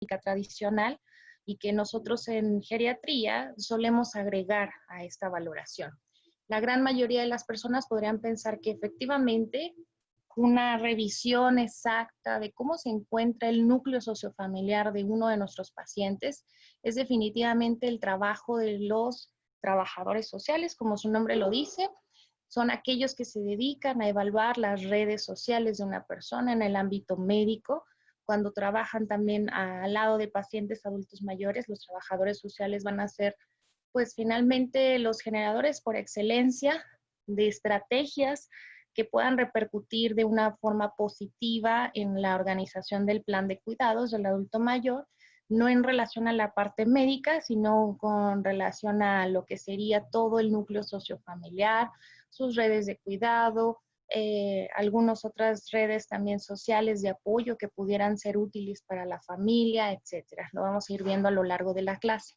tradicional y que nosotros en geriatría solemos agregar a esta valoración. La gran mayoría de las personas podrían pensar que efectivamente una revisión exacta de cómo se encuentra el núcleo sociofamiliar de uno de nuestros pacientes es definitivamente el trabajo de los trabajadores sociales, como su nombre lo dice. Son aquellos que se dedican a evaluar las redes sociales de una persona en el ámbito médico. Cuando trabajan también al lado de pacientes adultos mayores, los trabajadores sociales van a ser, pues finalmente, los generadores por excelencia de estrategias que puedan repercutir de una forma positiva en la organización del plan de cuidados del adulto mayor, no en relación a la parte médica, sino con relación a lo que sería todo el núcleo sociofamiliar, sus redes de cuidado, algunas otras redes también sociales de apoyo que pudieran ser útiles para la familia, etcétera. Lo vamos a ir viendo a lo largo de la clase.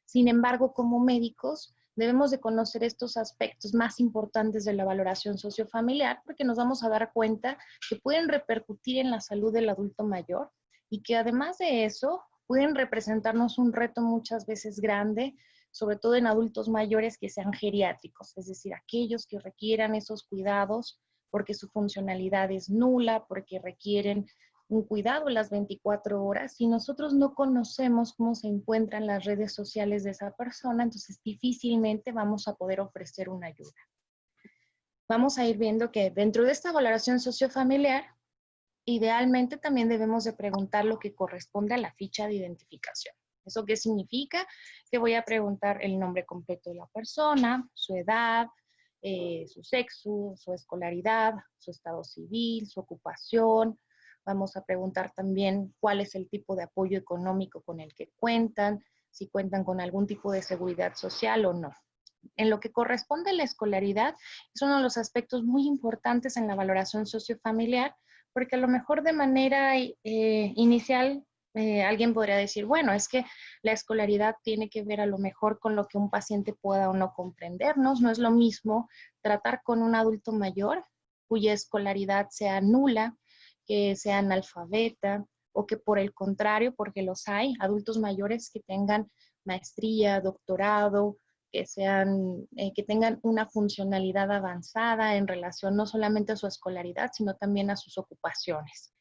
Sin embargo, como médicos, debemos de conocer estos aspectos más importantes de la valoración sociofamiliar porque nos vamos a dar cuenta que pueden repercutir en la salud del adulto mayor y que además de eso pueden representarnos un reto muchas veces grande, sobre todo en adultos mayores que sean geriátricos, es decir, aquellos que requieran esos cuidados porque su funcionalidad es nula, porque requieren un cuidado las 24 horas. Si nosotros no conocemos cómo se encuentran las redes sociales de esa persona, entonces difícilmente vamos a poder ofrecer una ayuda. Vamos a ir viendo que dentro de esta valoración sociofamiliar, idealmente también debemos de preguntar lo que corresponde a la ficha de identificación. ¿Eso qué significa? Que voy a preguntar el nombre completo de la persona, su edad, su sexo, su escolaridad, su estado civil, su ocupación. Vamos a preguntar también cuál es el tipo de apoyo económico con el que cuentan, si cuentan con algún tipo de seguridad social o no. En lo que corresponde a la escolaridad, es uno de los aspectos muy importantes en la valoración sociofamiliar, porque a lo mejor de manera inicial alguien podría decir, bueno, es que la escolaridad tiene que ver a lo mejor con lo que un paciente pueda o no comprendernos. No es lo mismo tratar con un adulto mayor cuya escolaridad sea nula, que sea analfabeta, o que por el contrario, porque los hay, adultos mayores que tengan maestría, doctorado, que tengan una funcionalidad avanzada en relación no solamente a su escolaridad, sino también a sus ocupaciones.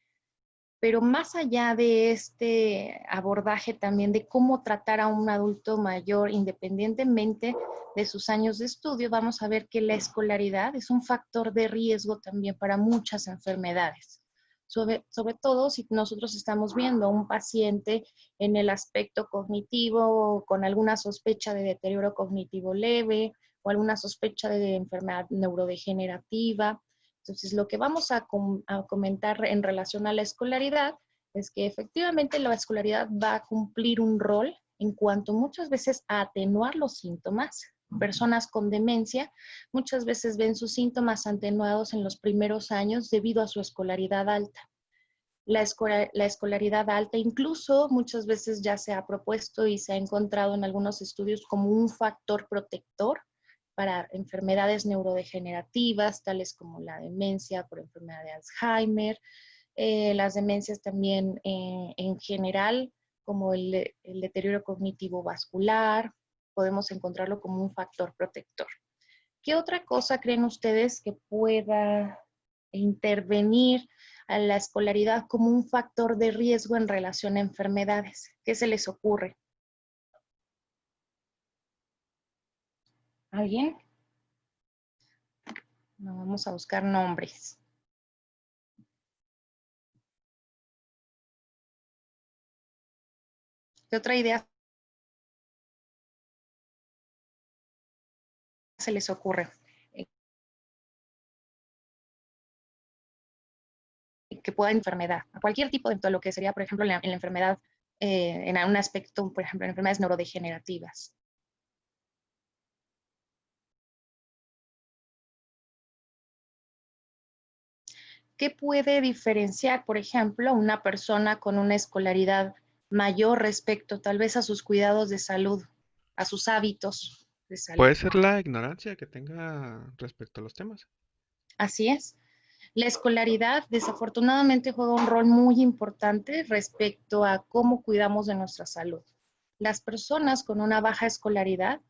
Pero más allá de este abordaje también de cómo tratar a un adulto mayor independientemente de sus años de estudio, vamos a ver que la escolaridad es un factor de riesgo también para muchas enfermedades. Sobre todo si nosotros estamos viendo a un paciente en el aspecto cognitivo con alguna sospecha de deterioro cognitivo leve o alguna sospecha de enfermedad neurodegenerativa. Entonces, lo que vamos a comentar en relación a la escolaridad es que efectivamente la escolaridad va a cumplir un rol en cuanto muchas veces a atenuar los síntomas. Personas con demencia muchas veces ven sus síntomas atenuados en los primeros años debido a su escolaridad alta. La escolaridad alta incluso muchas veces ya se ha propuesto y se ha encontrado en algunos estudios como un factor protector para enfermedades neurodegenerativas, tales como la demencia por enfermedad de Alzheimer, las demencias también en general, como el deterioro cognitivo vascular, podemos encontrarlo como un factor protector. ¿Qué otra cosa creen ustedes que pueda intervenir a la escolaridad como un factor de riesgo en relación a enfermedades? ¿Qué se les ocurre? ¿Alguien? No, vamos a buscar nombres. ¿Qué otra idea se les ocurre? Que pueda enfermedad, a cualquier tipo de lo que sería, por ejemplo, en la enfermedad, en un aspecto, por ejemplo, en enfermedades neurodegenerativas. ¿Qué puede diferenciar, por ejemplo, una persona con una escolaridad mayor respecto tal vez a sus cuidados de salud, a sus hábitos de salud? Puede ser la ignorancia que tenga respecto a los temas. Así es. La escolaridad desafortunadamente juega un rol muy importante respecto a cómo cuidamos de nuestra salud. Las personas con una baja escolaridad,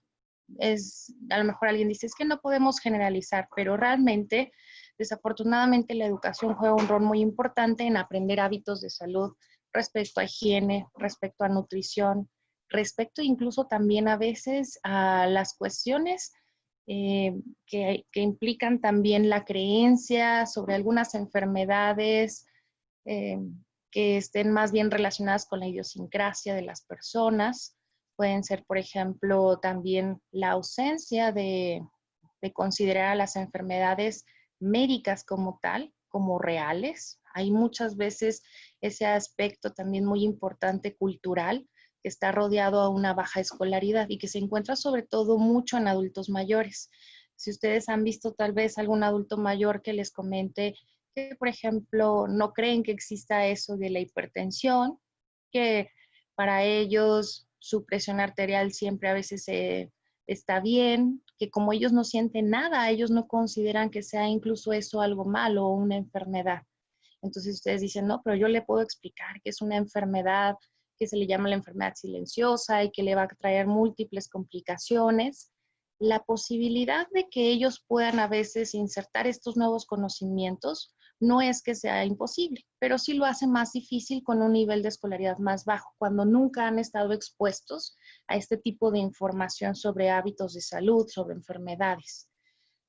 a lo mejor alguien dice, es que no podemos generalizar, pero realmente, desafortunadamente, la educación juega un rol muy importante en aprender hábitos de salud respecto a higiene, respecto a nutrición, respecto incluso también a veces a las cuestiones que implican también la creencia sobre algunas enfermedades eh, que estén más bien relacionadas con la idiosincrasia de las personas. Pueden ser, por ejemplo, también la ausencia de considerar a las enfermedades médicas como tal, como reales. Hay muchas veces ese aspecto también muy importante cultural que está rodeado a una baja escolaridad y que se encuentra sobre todo mucho en adultos mayores. Si ustedes han visto tal vez algún adulto mayor que les comente que, por ejemplo, no creen que exista eso de la hipertensión, que para ellos su presión arterial siempre a veces está bien, que como ellos no sienten nada, ellos no consideran que sea incluso eso algo malo o una enfermedad. Entonces ustedes dicen, no, pero yo le puedo explicar que es una enfermedad que se le llama la enfermedad silenciosa y que le va a traer múltiples complicaciones. La posibilidad de que ellos puedan a veces insertar estos nuevos conocimientos no es que sea imposible, pero sí lo hace más difícil con un nivel de escolaridad más bajo, cuando nunca han estado expuestos a este tipo de información sobre hábitos de salud, sobre enfermedades.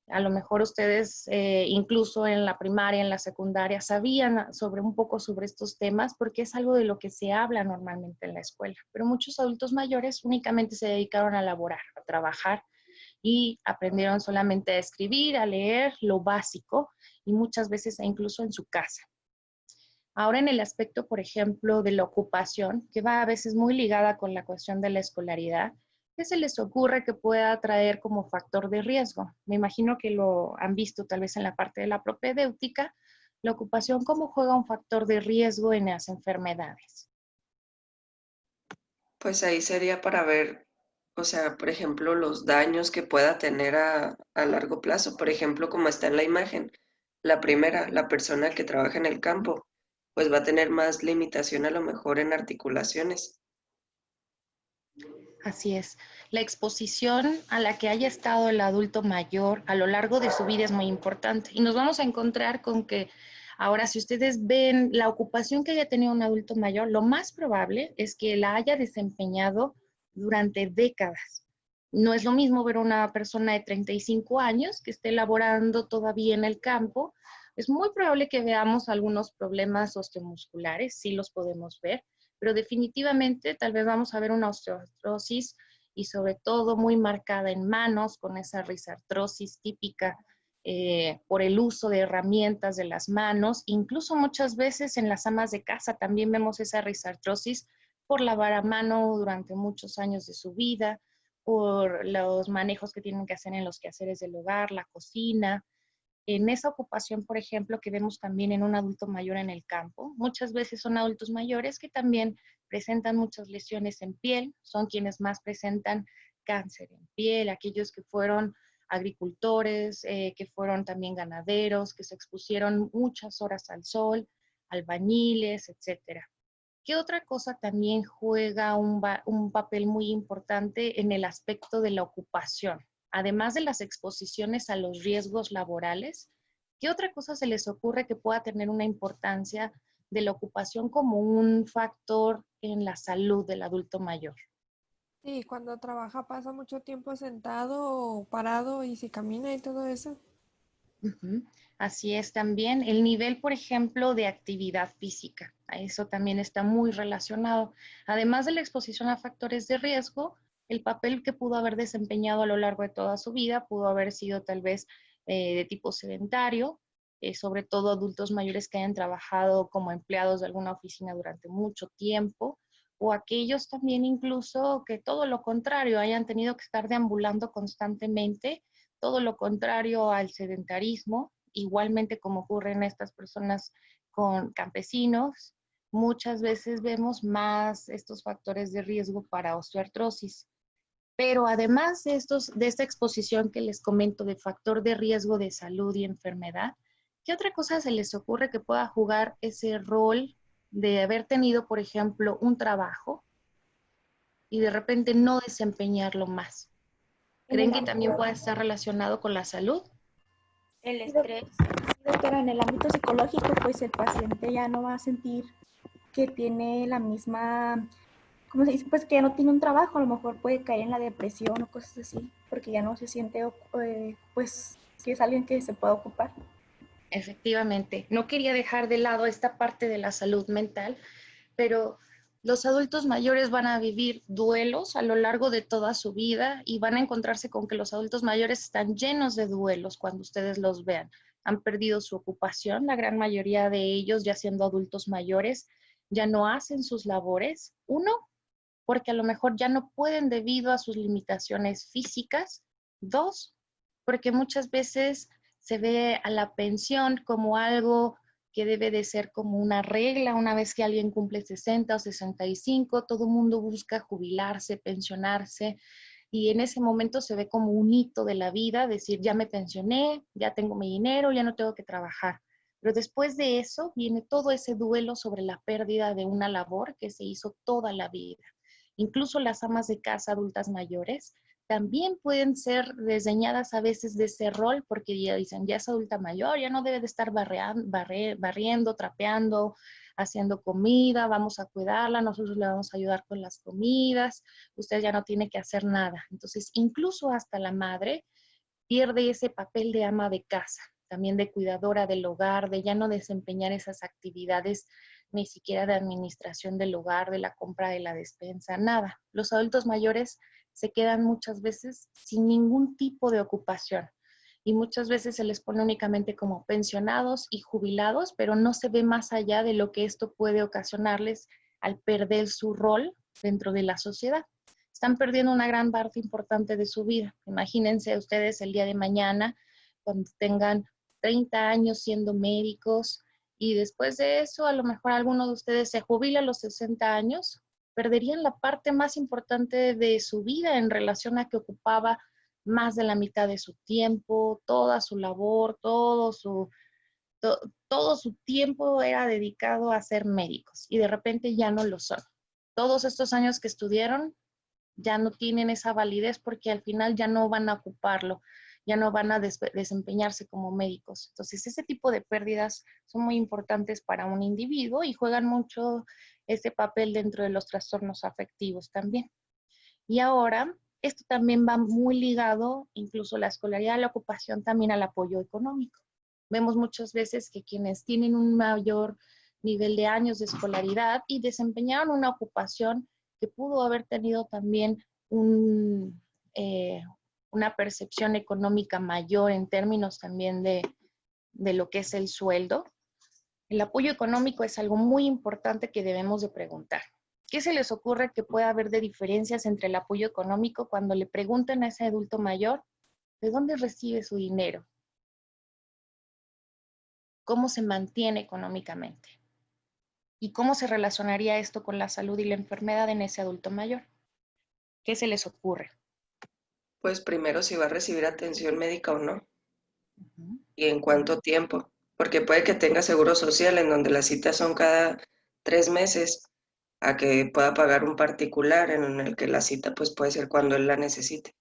A lo mejor ustedes incluso en la primaria, en la secundaria, sabían sobre un poco sobre estos temas porque es algo de lo que se habla normalmente en la escuela. Pero muchos adultos mayores únicamente se dedicaron a laborar, a trabajar y aprendieron solamente a escribir, a leer lo básico y muchas veces incluso en su casa. Ahora en el aspecto, por ejemplo, de la ocupación, que va a veces muy ligada con la cuestión de la escolaridad, ¿qué se les ocurre que pueda traer como factor de riesgo? Me imagino que lo han visto tal vez en la parte de la propedéutica, la ocupación, ¿cómo juega un factor de riesgo en las enfermedades? Pues ahí sería para ver, o sea, por ejemplo, los daños que pueda tener a largo plazo. Por ejemplo, como está en la imagen, la primera, la persona que trabaja en el campo, pues va a tener más limitación a lo mejor en articulaciones. Así es. La exposición a la que haya estado el adulto mayor a lo largo de su vida es muy importante. Y nos vamos a encontrar con que ahora, si ustedes ven la ocupación que haya tenido un adulto mayor, lo más probable es que la haya desempeñado durante décadas. No es lo mismo ver a una persona de 35 años que esté laborando todavía en el campo. Es muy probable que veamos algunos problemas osteomusculares, sí los podemos ver, pero definitivamente tal vez vamos a ver una osteoartrosis y sobre todo muy marcada en manos con esa risartrosis típica por el uso de herramientas de las manos. Incluso muchas veces en las amas de casa también vemos esa risartrosis por lavar a mano durante muchos años de su vida, por los manejos que tienen que hacer en los quehaceres del hogar, la cocina, en esa ocupación, por ejemplo, que vemos también en un adulto mayor en el campo. Muchas veces son adultos mayores que también presentan muchas lesiones en piel, son quienes más presentan cáncer en piel, aquellos que fueron agricultores, que fueron también ganaderos, que se expusieron muchas horas al sol, albañiles, etcétera. ¿Qué otra cosa también juega un papel muy importante en el aspecto de la ocupación? Además de las exposiciones a los riesgos laborales, ¿qué otra cosa se les ocurre que pueda tener una importancia de la ocupación como un factor en la salud del adulto mayor? Sí, cuando trabaja pasa mucho tiempo sentado o parado y si camina y todo eso. Ujú. Así es también el nivel, por ejemplo, de actividad física. A eso también está muy relacionado. Además de la exposición a factores de riesgo, el papel que pudo haber desempeñado a lo largo de toda su vida pudo haber sido tal vez de tipo sedentario, sobre todo adultos mayores que hayan trabajado como empleados de alguna oficina durante mucho tiempo, o aquellos también incluso que todo lo contrario, hayan tenido que estar deambulando constantemente, todo lo contrario al sedentarismo, igualmente como ocurre en estas personas con campesinos, muchas veces vemos más estos factores de riesgo para osteoartrosis. Pero además de esta exposición que les comento de factor de riesgo de salud y enfermedad, ¿Qué otra cosa se les ocurre que pueda jugar ese rol de haber tenido, por ejemplo, un trabajo y de repente no desempeñarlo más? En el ¿Creen que también ámbito, puede estar relacionado con la salud? el estrés. Sí, doctora, en el ámbito psicológico, pues el paciente ya no va a sentir que tiene la misma, ¿cómo se dice? Pues que ya no tiene un trabajo, a lo mejor puede caer en la depresión o cosas así, porque ya no se siente, pues, que es alguien que se pueda ocupar. Efectivamente, no quería dejar de lado esta parte de la salud mental, pero los adultos mayores van a vivir duelos a lo largo de toda su vida y van a encontrarse con que los adultos mayores están llenos de duelos cuando ustedes los vean. Han perdido su ocupación, la gran mayoría de ellos, ya siendo adultos mayores, ya no hacen sus labores. Uno, porque a lo mejor ya no pueden debido a sus limitaciones físicas. Dos, porque muchas veces se ve a la pensión como algo que debe de ser como una regla. Una vez que alguien cumple 60 o 65, todo el mundo busca jubilarse, pensionarse, y en ese momento se ve como un hito de la vida, decir, ya me pensioné, ya tengo mi dinero, ya no tengo que trabajar. Pero después de eso viene todo ese duelo sobre la pérdida de una labor que se hizo toda la vida. Incluso las amas de casa adultas mayores también pueden ser desdeñadas a veces de ese rol porque ya dicen, ya es adulta mayor, ya no debe de estar barriendo, trapeando, haciendo comida, vamos a cuidarla, nosotros le vamos a ayudar con las comidas, usted ya no tiene que hacer nada. Entonces, incluso hasta la madre pierde ese papel de ama de casa, también de cuidadora del hogar, de ya no desempeñar esas actividades ni siquiera de administración del hogar, de la compra de la despensa, nada. Los adultos mayores se quedan muchas veces sin ningún tipo de ocupación y muchas veces se les pone únicamente como pensionados y jubilados, pero no se ve más allá de lo que esto puede ocasionarles al perder su rol dentro de la sociedad. Están perdiendo una gran parte importante de su vida. Imagínense ustedes el día de mañana, cuando tengan 30 años siendo médicos y después de eso a lo mejor alguno de ustedes se jubila a los 60 años, perderían la parte más importante de su vida en relación a que ocupaba más de la mitad de su tiempo, toda su labor, to, todo su tiempo era dedicado a ser médicos y de repente ya no lo son. Todos estos años que estudiaron ya no tienen esa validez porque al final ya no van a ocuparlo, ya no van a desempeñarse como médicos. Entonces, ese tipo de pérdidas son muy importantes para un individuo y juegan mucho ese papel dentro de los trastornos afectivos también. Y ahora, esto también va muy ligado, incluso la escolaridad, la ocupación, también al apoyo económico. Vemos muchas veces que quienes tienen un mayor nivel de años de escolaridad y desempeñaron una ocupación que pudo haber tenido también un, una percepción económica mayor en términos también de lo que es el sueldo. El apoyo económico es algo muy importante que debemos de preguntar. ¿Qué se les ocurre que pueda haber de diferencias entre el apoyo económico cuando le pregunten a ese adulto mayor de dónde recibe su dinero? ¿Cómo se mantiene económicamente? ¿Y cómo se relacionaría esto con la salud y la enfermedad en ese adulto mayor? ¿Qué se les ocurre? Pues primero si va a recibir atención médica o no Uh-huh. y en cuánto tiempo, porque puede que tenga seguro social en donde las citas son cada 3 meses, a que pueda pagar un particular en el que la cita pues puede ser cuando él la necesite.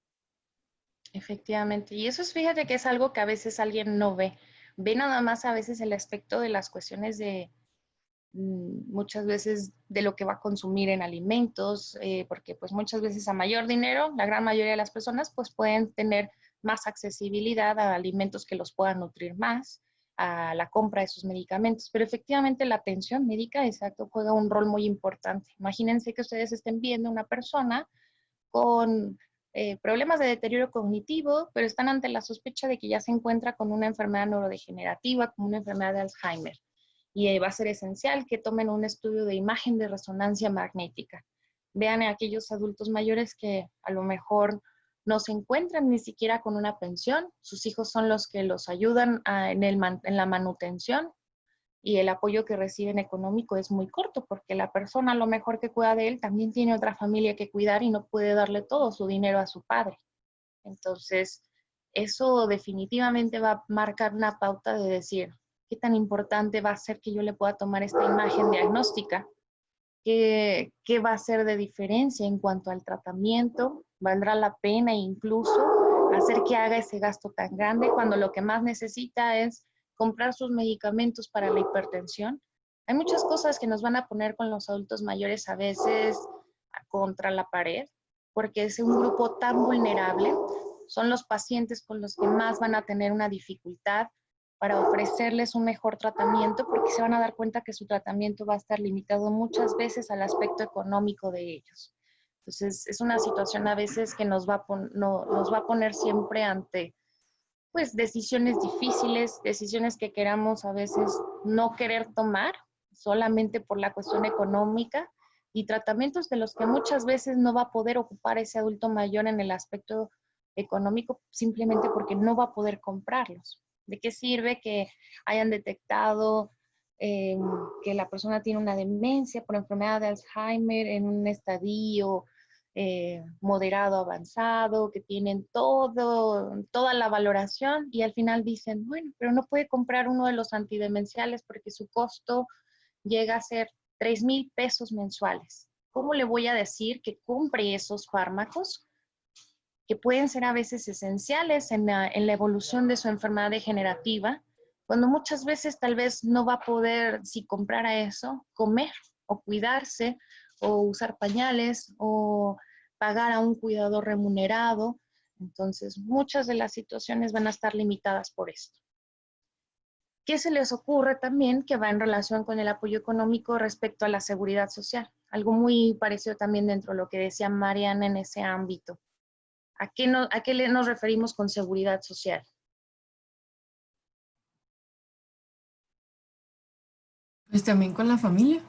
Efectivamente. Y eso es, fíjate que es algo que a veces alguien no ve. Ve nada más a veces el aspecto de las cuestiones de muchas veces de lo que va a consumir en alimentos, porque pues muchas veces a mayor dinero, la gran mayoría de las personas pues pueden tener más accesibilidad a alimentos que los puedan nutrir más, a la compra de sus medicamentos, pero efectivamente la atención médica, exacto, juega un rol muy importante. Imagínense que ustedes estén viendo una persona con problemas de deterioro cognitivo, pero están ante la sospecha de que ya se encuentra con una enfermedad neurodegenerativa, como una enfermedad de Alzheimer. Y va a ser esencial que tomen un estudio de imagen de resonancia magnética. Vean a aquellos adultos mayores que a lo mejor no se encuentran ni siquiera con una pensión, sus hijos son los que los ayudan en la manutención y el apoyo que reciben económico es muy corto porque la persona a lo mejor que cuida de él también tiene otra familia que cuidar y no puede darle todo su dinero a su padre. Entonces, eso definitivamente va a marcar una pauta de decir, qué tan importante va a ser que yo le pueda tomar esta imagen diagnóstica. ¿Qué va a ser de diferencia en cuanto al tratamiento? ¿Valdrá la pena incluso hacer que haga ese gasto tan grande cuando lo que más necesita es comprar sus medicamentos para la hipertensión? Hay muchas cosas que nos van a poner con los adultos mayores a veces contra la pared, porque es un grupo tan vulnerable. Son los pacientes con los que más van a tener una dificultad para ofrecerles un mejor tratamiento, porque se van a dar cuenta que su tratamiento va a estar limitado muchas veces al aspecto económico de ellos. Entonces, es una situación a veces que nos va a poner siempre ante, pues, decisiones difíciles, decisiones que queramos a veces no querer tomar solamente por la cuestión económica, y tratamientos de los que muchas veces no va a poder ocupar ese adulto mayor en el aspecto económico simplemente porque no va a poder comprarlos. ¿De qué sirve que hayan detectado que la persona tiene una demencia por enfermedad de Alzheimer en un estadio moderado avanzado, que tienen toda la valoración, y al final dicen, bueno, pero no puede comprar uno de los antidemenciales porque su costo llega a ser 3,000 pesos mensuales? ¿Cómo le voy a decir que compre esos fármacos que pueden ser a veces esenciales en la evolución de su enfermedad degenerativa, cuando muchas veces tal vez no va a poder, si comprara eso, comer o cuidarse o usar pañales o pagar a un cuidador remunerado? Entonces, muchas de las situaciones van a estar limitadas por esto. ¿Qué se les ocurre también que va en relación con el apoyo económico respecto a la seguridad social? Algo muy parecido también dentro de lo que decía Mariana en ese ámbito. ¿A qué nos referimos con seguridad social? Pues también con la familia.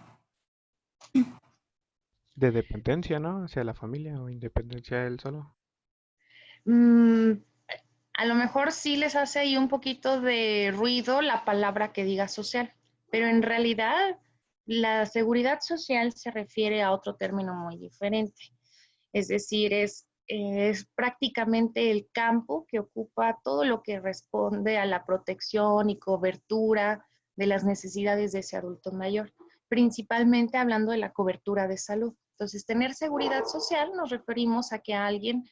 De dependencia, ¿no? Hacia la familia o independencia de él solo. Mm, a lo mejor sí les hace ahí un poquito de ruido la palabra que diga social, pero en realidad la seguridad social se refiere a otro término muy diferente. Es decir, es prácticamente el campo que ocupa todo lo que responde a la protección y cobertura de las necesidades de ese adulto mayor, principalmente hablando de la cobertura de salud. Entonces, tener seguridad social nos referimos a que alguien,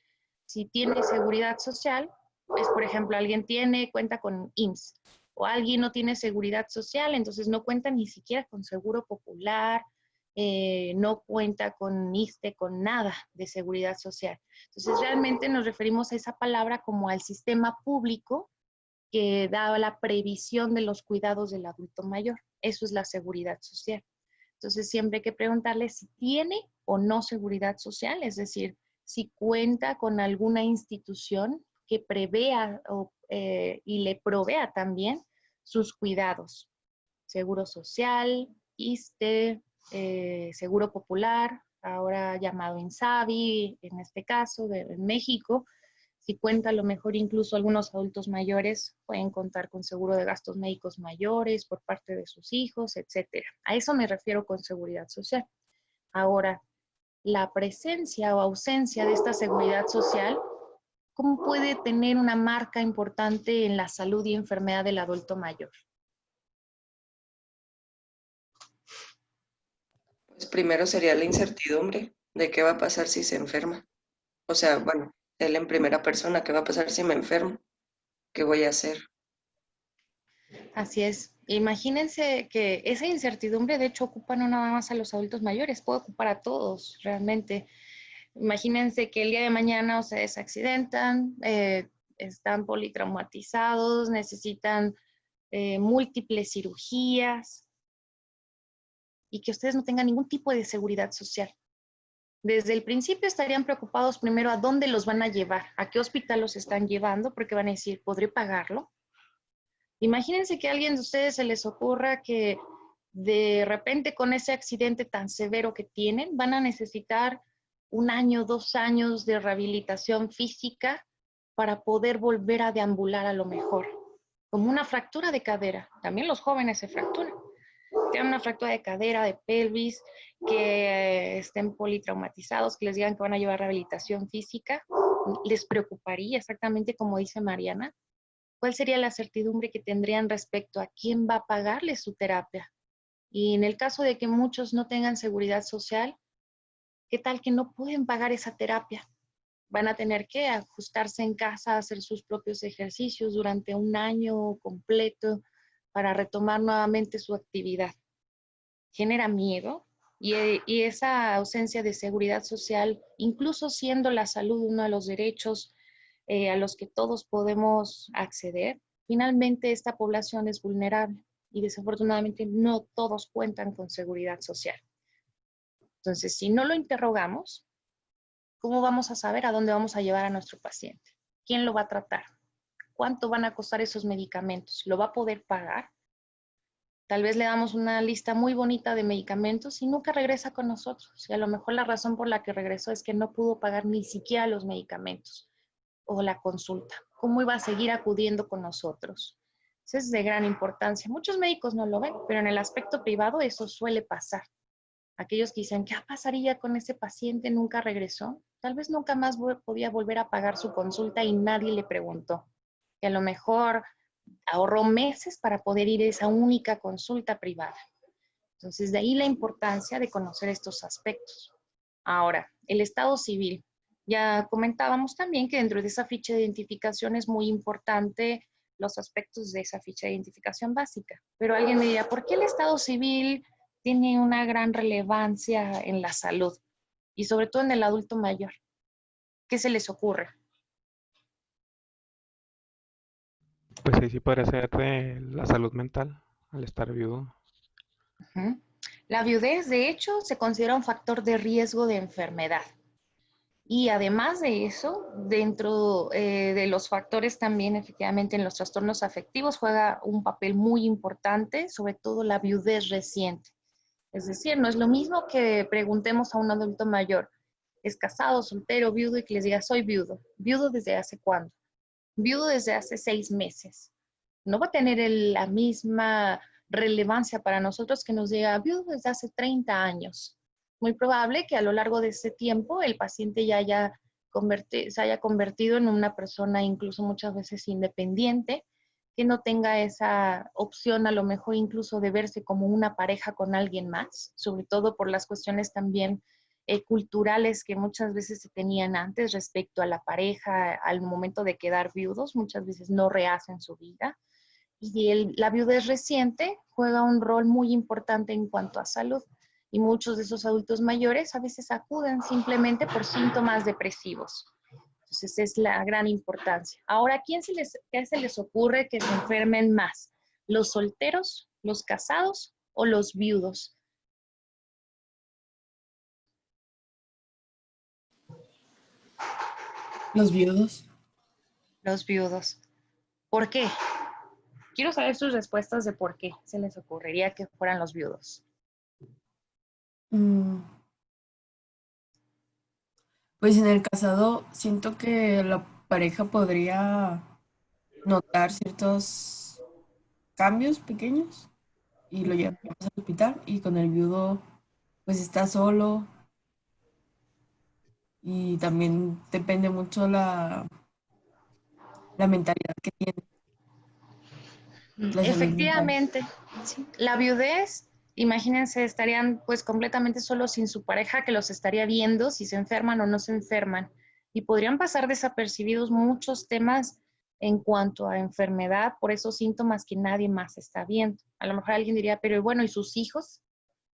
si tiene seguridad social, es, por ejemplo, alguien cuenta con IMSS, o alguien no tiene seguridad social, entonces no cuenta ni siquiera con seguro popular, no cuenta con ISSSTE, con nada de seguridad social. Entonces, realmente nos referimos a esa palabra como al sistema público que da la previsión de los cuidados del adulto mayor. Eso es la seguridad social. Entonces, siempre hay que preguntarle si tiene o no seguridad social, es decir, si cuenta con alguna institución que prevea y le provea también sus cuidados. Seguro social, ISSSTE, Seguro Popular, ahora llamado INSABI, en este caso, en México. Si cuenta, a lo mejor incluso algunos adultos mayores pueden contar con seguro de gastos médicos mayores por parte de sus hijos, etcétera. A eso me refiero con seguridad social. Ahora, la presencia o ausencia de esta seguridad social, ¿cómo puede tener una marca importante en la salud y enfermedad del adulto mayor? Pues primero sería la incertidumbre de qué va a pasar si se enferma. O sea, bueno, él en primera persona, ¿qué va a pasar si me enfermo? ¿Qué voy a hacer? Así es. Imagínense que esa incertidumbre, de hecho, ocupa no nada más a los adultos mayores, puede ocupar a todos realmente. Imagínense que el día de mañana ustedes se accidentan, están politraumatizados, necesitan múltiples cirugías y que ustedes no tengan ningún tipo de seguridad social. Desde el principio estarían preocupados primero a dónde los van a llevar, a qué hospital los están llevando, porque van a decir, ¿podré pagarlo? Imagínense que a alguien de ustedes se les ocurra que de repente con ese accidente tan severo que tienen, van a necesitar 1 año, 2 años de rehabilitación física para poder volver a deambular a lo mejor. Como una fractura de cadera. También los jóvenes se fracturan. Tienen una fractura de cadera, de pelvis, que estén politraumatizados, que les digan que van a llevar rehabilitación física. ¿Les preocuparía exactamente como dice Mariana? ¿Cuál sería la certidumbre que tendrían respecto a quién va a pagarle su terapia? Y en el caso de que muchos no tengan seguridad social, ¿qué tal que no pueden pagar esa terapia? Van a tener que ajustarse en casa, hacer sus propios ejercicios durante un año completo para retomar nuevamente su actividad. Genera miedo y esa ausencia de seguridad social, incluso siendo la salud uno de los derechos a los que todos podemos acceder, finalmente esta población es vulnerable y desafortunadamente no todos cuentan con seguridad social. Entonces, si no lo interrogamos, ¿cómo vamos a saber a dónde vamos a llevar a nuestro paciente? ¿Quién lo va a tratar? ¿Cuánto van a costar esos medicamentos? ¿Lo va a poder pagar? Tal vez le damos una lista muy bonita de medicamentos y nunca regresa con nosotros. Y a lo mejor la razón por la que regresó es que no pudo pagar ni siquiera los medicamentos o la consulta. ¿Cómo iba a seguir acudiendo con nosotros? Eso es de gran importancia. Muchos médicos no lo ven, pero en el aspecto privado eso suele pasar. Aquellos que dicen, ¿qué pasaría con ese paciente? Nunca regresó. Tal vez nunca más podía volver a pagar su consulta y nadie le preguntó. Que a lo mejor ahorró meses para poder ir a esa única consulta privada. Entonces, de ahí la importancia de conocer estos aspectos. Ahora, el estado civil. Ya comentábamos también que dentro de esa ficha de identificación es muy importante los aspectos de esa ficha de identificación básica. Pero alguien me dirá, ¿por qué el estado civil tiene una gran relevancia en la salud? Y sobre todo en el adulto mayor. ¿Qué se les ocurre? Pues ahí sí podría ser de la salud mental al estar viudo. Uh-huh. La viudez, de hecho, se considera un factor de riesgo de enfermedad. Y además de eso, dentro de los factores también, efectivamente, en los trastornos afectivos juega un papel muy importante, sobre todo la viudez reciente. Es decir, no es lo mismo que preguntemos a un adulto mayor, ¿es casado, soltero, viudo? Y que les diga, soy viudo. ¿Viudo desde hace cuándo? Viudo desde hace 6 meses. No va a tener la misma relevancia para nosotros que nos diga viudo desde hace 30 años. Muy probable que a lo largo de ese tiempo el paciente ya se haya convertido en una persona incluso muchas veces independiente, que no tenga esa opción a lo mejor incluso de verse como una pareja con alguien más, sobre todo por las cuestiones también culturales que muchas veces se tenían antes respecto a la pareja al momento de quedar viudos, muchas veces no rehacen su vida. Y la viudez reciente juega un rol muy importante en cuanto a salud. Y muchos de esos adultos mayores a veces acuden simplemente por síntomas depresivos. Entonces es la gran importancia. Ahora, ¿qué se les ocurre que se enfermen más? ¿Los solteros, los casados o los viudos? Los viudos. Los viudos. ¿Por qué? Quiero saber sus respuestas de por qué se les ocurriría que fueran los viudos. Pues en el casado siento que la pareja podría notar ciertos cambios pequeños y lo llevaríamos al hospital, y con el viudo pues está solo, y también depende mucho la mentalidad que tiene, la salud mental. Efectivamente, sí. La viudez, imagínense, estarían pues completamente solos sin su pareja que los estaría viendo si se enferman o no se enferman. Y podrían pasar desapercibidos muchos temas en cuanto a enfermedad por esos síntomas que nadie más está viendo. A lo mejor alguien diría, pero bueno, ¿y sus hijos?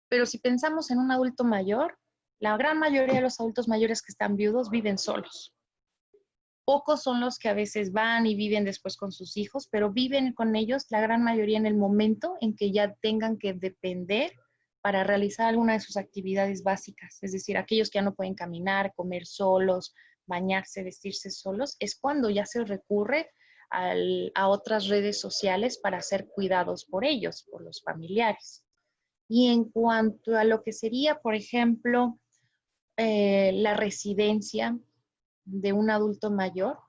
Pero si pensamos en un adulto mayor, la gran mayoría de los adultos mayores que están viudos viven solos. Pocos son los que a veces van y viven después con sus hijos, pero viven con ellos la gran mayoría en el momento en que ya tengan que depender para realizar alguna de sus actividades básicas. Es decir, aquellos que ya no pueden caminar, comer solos, bañarse, vestirse solos, es cuando ya se recurre a otras redes sociales para ser cuidados por ellos, por los familiares. Y en cuanto a lo que sería, por ejemplo, la residencia de un adulto mayor,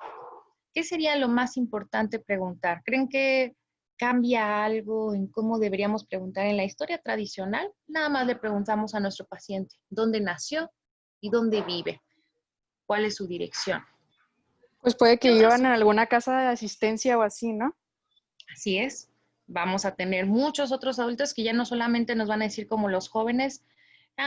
¿qué sería lo más importante preguntar? ¿Creen que cambia algo en cómo deberíamos preguntar en la historia tradicional? Nada más le preguntamos a nuestro paciente dónde nació y dónde vive, cuál es su dirección. Pues puede ¿Qué que otras? iban a alguna casa de asistencia o así, ¿no? Así es. Vamos a tener muchos otros adultos que ya no solamente nos van a decir como los jóvenes,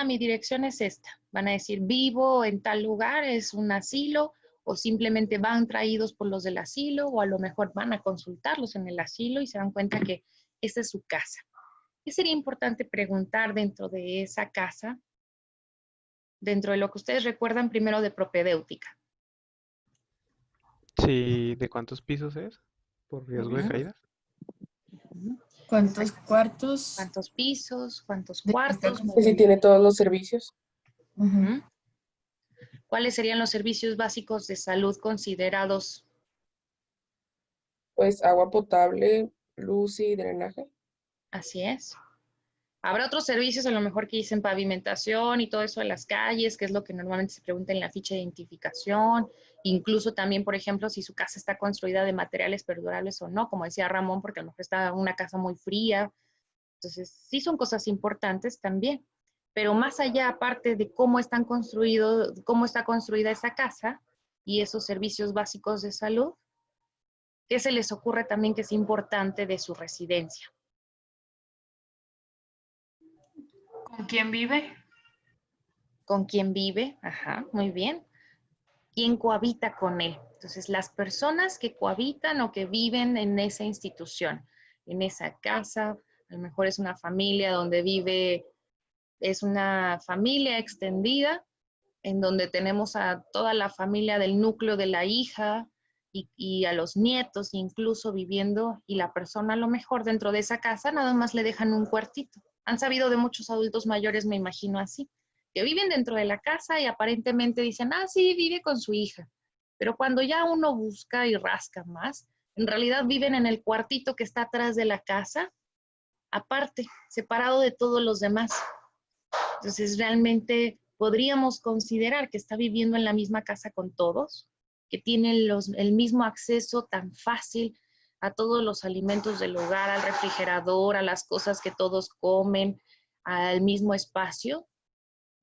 mi dirección es esta. Van a decir, vivo en tal lugar, es un asilo, o simplemente van traídos por los del asilo, o a lo mejor van a consultarlos en el asilo y se dan cuenta que esta es su casa. ¿Qué sería importante preguntar dentro de esa casa? Dentro de lo que ustedes recuerdan primero de propedéutica. Sí, ¿de cuántos pisos es? ¿Por riesgo de Ujú, caída? ujú. ¿Cuántos Exacto. cuartos? ¿Cuántos pisos? ¿Cuántos Está cuartos? Que si tiene todos los servicios, Ujú. Ujú. ¿Cuáles serían los servicios básicos de salud considerados? pues agua potable, luz y drenaje. Así es. Habrá otros servicios a lo mejor que dicen pavimentación y todo eso de las calles, que es lo que normalmente se pregunta en la ficha de identificación. Incluso también, por ejemplo, si su casa está construida de materiales perdurables o no, como decía Ramón, porque a lo mejor está una casa muy fría. Entonces, sí son cosas importantes también. Pero más allá, aparte de cómo están construidos, cómo está construida esa casa y esos servicios básicos de salud, ¿qué se les ocurre también que es importante de su residencia? ¿Con quién vive? ¿Con quién vive? Ajá, muy bien. ¿Quién cohabita con él? Entonces, las personas que cohabitan o que viven en esa institución, en esa casa, a lo mejor es una familia donde vive, es una familia extendida, en donde tenemos a toda la familia del núcleo de la hija y a los nietos incluso viviendo, y la persona a lo mejor dentro de esa casa nada más le dejan un cuartito. Han sabido de muchos adultos mayores, me imagino así, que viven dentro de la casa y aparentemente dicen, sí, vive con su hija. Pero cuando ya uno busca y rasca más, en realidad viven en el cuartito que está atrás de la casa, aparte, separado de todos los demás. Entonces, realmente podríamos considerar que está viviendo en la misma casa con todos, que tiene el mismo acceso tan fácil a todos los alimentos del hogar, al refrigerador, a las cosas que todos comen, al mismo espacio.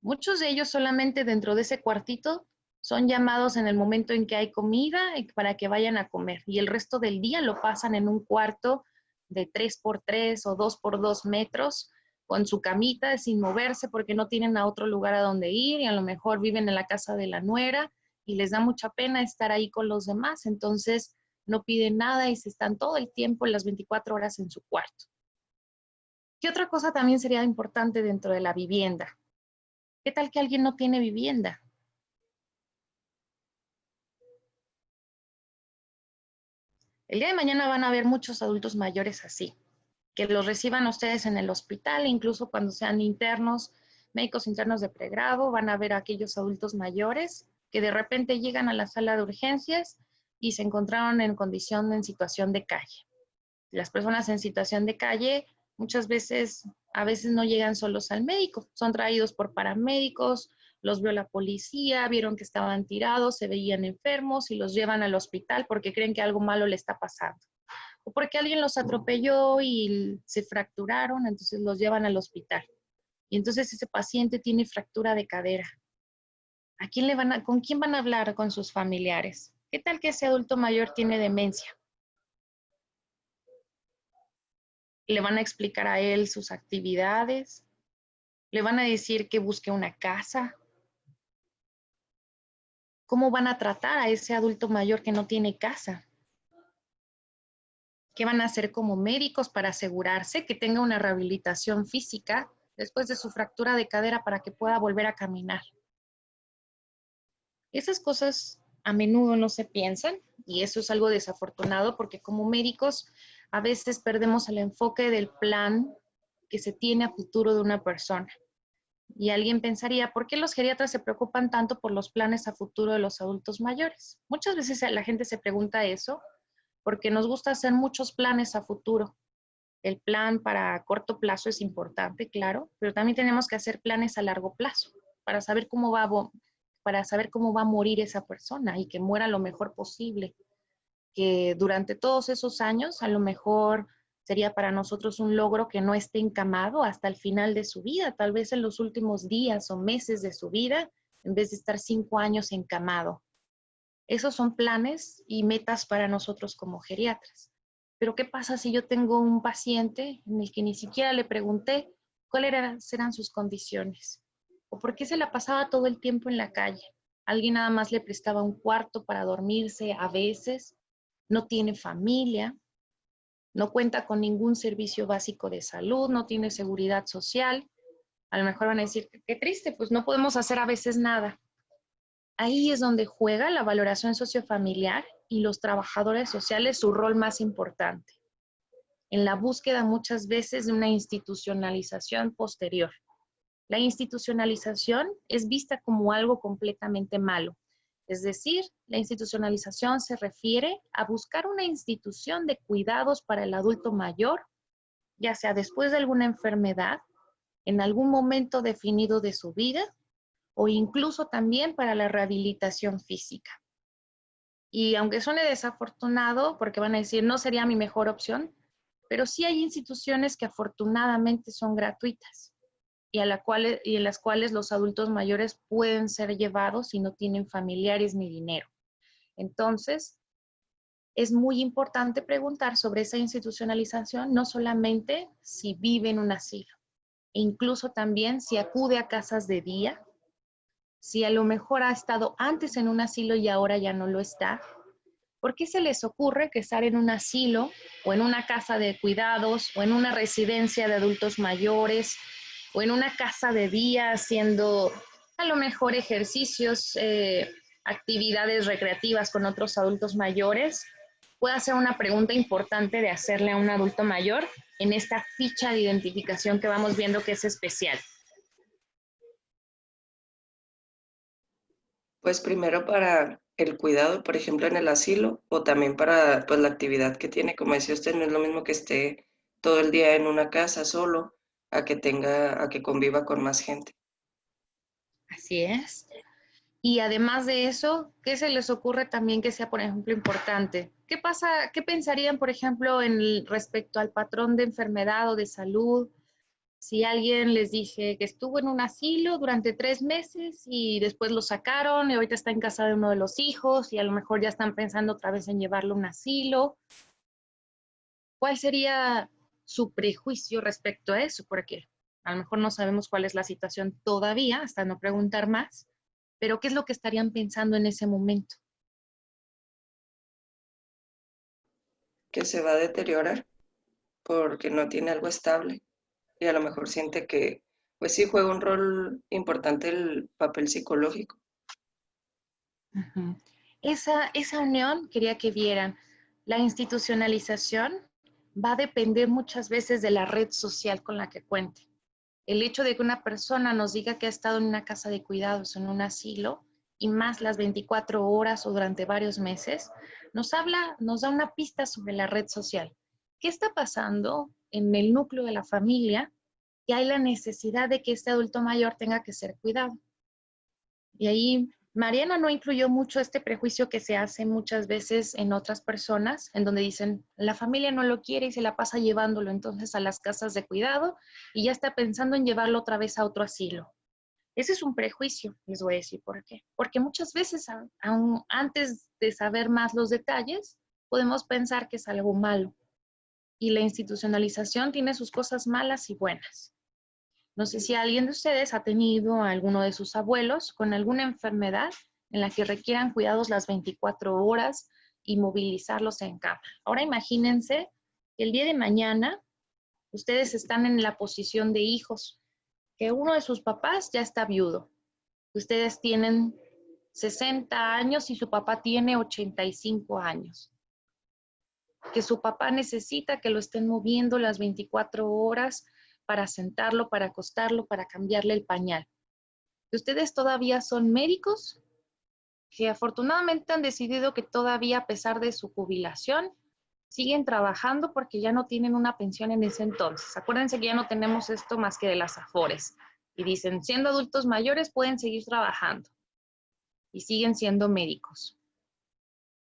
Muchos de ellos solamente dentro de ese cuartito son llamados en el momento en que hay comida para que vayan a comer, y el resto del día lo pasan en un cuarto de 3x3 o 2x2 metros, con su camita sin moverse porque no tienen a otro lugar a donde ir y a lo mejor viven en la casa de la nuera y les da mucha pena estar ahí con los demás, entonces no piden nada y se están todo el tiempo, las 24 horas en su cuarto. ¿Qué otra cosa también sería importante dentro de la vivienda? ¿Qué tal que alguien no tiene vivienda? El día de mañana van a haber muchos adultos mayores así, que los reciban ustedes en el hospital, incluso cuando sean internos, médicos internos de pregrado, van a ver a aquellos adultos mayores que de repente llegan a la sala de urgencias y se encontraron en condición, en situación de calle. Las personas en situación de calle muchas veces, a veces no llegan solos al médico, son traídos por paramédicos, los vio la policía, vieron que estaban tirados, se veían enfermos y los llevan al hospital porque creen que algo malo le está pasando. O porque alguien los atropelló y se fracturaron, entonces los llevan al hospital. Y entonces ese paciente tiene fractura de cadera. ¿Con quién van a hablar? Con sus familiares. ¿Qué tal que ese adulto mayor tiene demencia? Le van a explicar a él sus actividades, le van a decir que busque una casa. ¿Cómo van a tratar a ese adulto mayor que no tiene casa? ¿Qué van a hacer como médicos para asegurarse que tenga una rehabilitación física después de su fractura de cadera para que pueda volver a caminar? Esas cosas a menudo no se piensan y eso es algo desafortunado porque como médicos a veces perdemos el enfoque del plan que se tiene a futuro de una persona. Y alguien pensaría, ¿por qué los geriatras se preocupan tanto por los planes a futuro de los adultos mayores? Muchas veces la gente se pregunta eso porque nos gusta hacer muchos planes a futuro. El plan para corto plazo es importante, claro, pero también tenemos que hacer planes a largo plazo para saber cómo va a morir esa persona y que muera lo mejor posible. Que durante todos esos años a lo mejor sería para nosotros un logro que no esté encamado hasta el final de su vida, tal vez en los últimos días o meses de su vida, en vez de estar 5 años encamado. Esos son planes y metas para nosotros como geriatras. Pero ¿qué pasa si yo tengo un paciente en el que ni siquiera le pregunté cuáles eran sus condiciones? ¿O por qué se la pasaba todo el tiempo en la calle? Alguien nada más le prestaba un cuarto para dormirse a veces, no tiene familia, no cuenta con ningún servicio básico de salud, no tiene seguridad social. A lo mejor van a decir, qué triste, pues no podemos hacer a veces nada. Ahí es donde juega la valoración sociofamiliar y los trabajadores sociales su rol más importante, en la búsqueda muchas veces de una institucionalización posterior. La institucionalización es vista como algo completamente malo. Es decir, la institucionalización se refiere a buscar una institución de cuidados para el adulto mayor, ya sea después de alguna enfermedad, en algún momento definido de su vida, o incluso también para la rehabilitación física. Y aunque suene desafortunado, porque van a decir, no sería mi mejor opción, pero sí hay instituciones que afortunadamente son gratuitas y en las cuales los adultos mayores pueden ser llevados si no tienen familiares ni dinero. Entonces, es muy importante preguntar sobre esa institucionalización, no solamente si vive en un asilo, incluso también si acude a casas de día, si a lo mejor ha estado antes en un asilo y ahora ya no lo está. ¿Por qué se les ocurre que estar en un asilo o en una casa de cuidados o en una residencia de adultos mayores o en una casa de día haciendo a lo mejor ejercicios, actividades recreativas con otros adultos mayores? Puede ser una pregunta importante de hacerle a un adulto mayor en esta ficha de identificación que vamos viendo que es especial. Pues primero para el cuidado, por ejemplo, en el asilo, o también para pues, la actividad que tiene. Como decía usted, no es lo mismo que esté todo el día en una casa solo, a que conviva con más gente. Así es. Y además de eso, ¿qué se les ocurre también que sea, por ejemplo, importante? ¿Qué pasa, qué pensarían, por ejemplo, respecto al patrón de enfermedad o de salud? Si alguien les dije que estuvo en un asilo durante 3 meses y después lo sacaron y ahorita está en casa de uno de los hijos y a lo mejor ya están pensando otra vez en llevarlo a un asilo, ¿cuál sería su prejuicio respecto a eso? Porque a lo mejor no sabemos cuál es la situación todavía, hasta no preguntar más, pero ¿qué es lo que estarían pensando en ese momento? Que se va a deteriorar porque no tiene algo estable y a lo mejor siente que, pues sí, juega un rol importante el papel psicológico. Uh-huh. Esa unión quería que vieran. La institucionalización va a depender muchas veces de la red social con la que cuente. El hecho de que una persona nos diga que ha estado en una casa de cuidados, en un asilo, y más las 24 horas o durante varios meses, nos da una pista sobre la red social. ¿Qué está pasando en el núcleo de la familia? Que hay la necesidad de que este adulto mayor tenga que ser cuidado. Y ahí Mariana no incluyó mucho este prejuicio que se hace muchas veces en otras personas, en donde dicen, la familia no lo quiere y se la pasa llevándolo entonces a las casas de cuidado y ya está pensando en llevarlo otra vez a otro asilo. Ese es un prejuicio, les voy a decir por qué. Porque muchas veces, aún antes de saber más los detalles, podemos pensar que es algo malo. Y la institucionalización tiene sus cosas malas y buenas. No sé si alguien de ustedes ha tenido a alguno de sus abuelos con alguna enfermedad en la que requieran cuidados las 24 horas y movilizarlos en cama. Ahora imagínense que el día de mañana ustedes están en la posición de hijos, que uno de sus papás ya está viudo. Ustedes tienen 60 años y su papá tiene 85 años. Que su papá necesita que lo estén moviendo las 24 horas para sentarlo, para acostarlo, para cambiarle el pañal. Ustedes todavía son médicos que afortunadamente han decidido que todavía, a pesar de su jubilación, siguen trabajando porque ya no tienen una pensión en ese entonces. Acuérdense que ya no tenemos esto más que de las AFORES. Y dicen, siendo adultos mayores pueden seguir trabajando y siguen siendo médicos.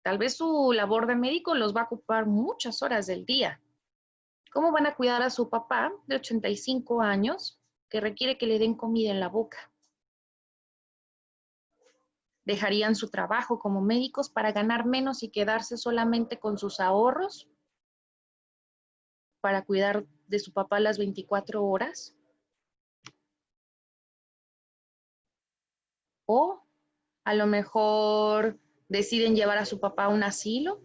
Tal vez su labor de médico los va a ocupar muchas horas del día. ¿Cómo van a cuidar a su papá de 85 años que requiere que le den comida en la boca? dejarían su trabajo como médicos para ganar menos y quedarse solamente con sus ahorros para cuidar de su papá las 24 horas. O a lo mejor deciden llevar a su papá a un asilo.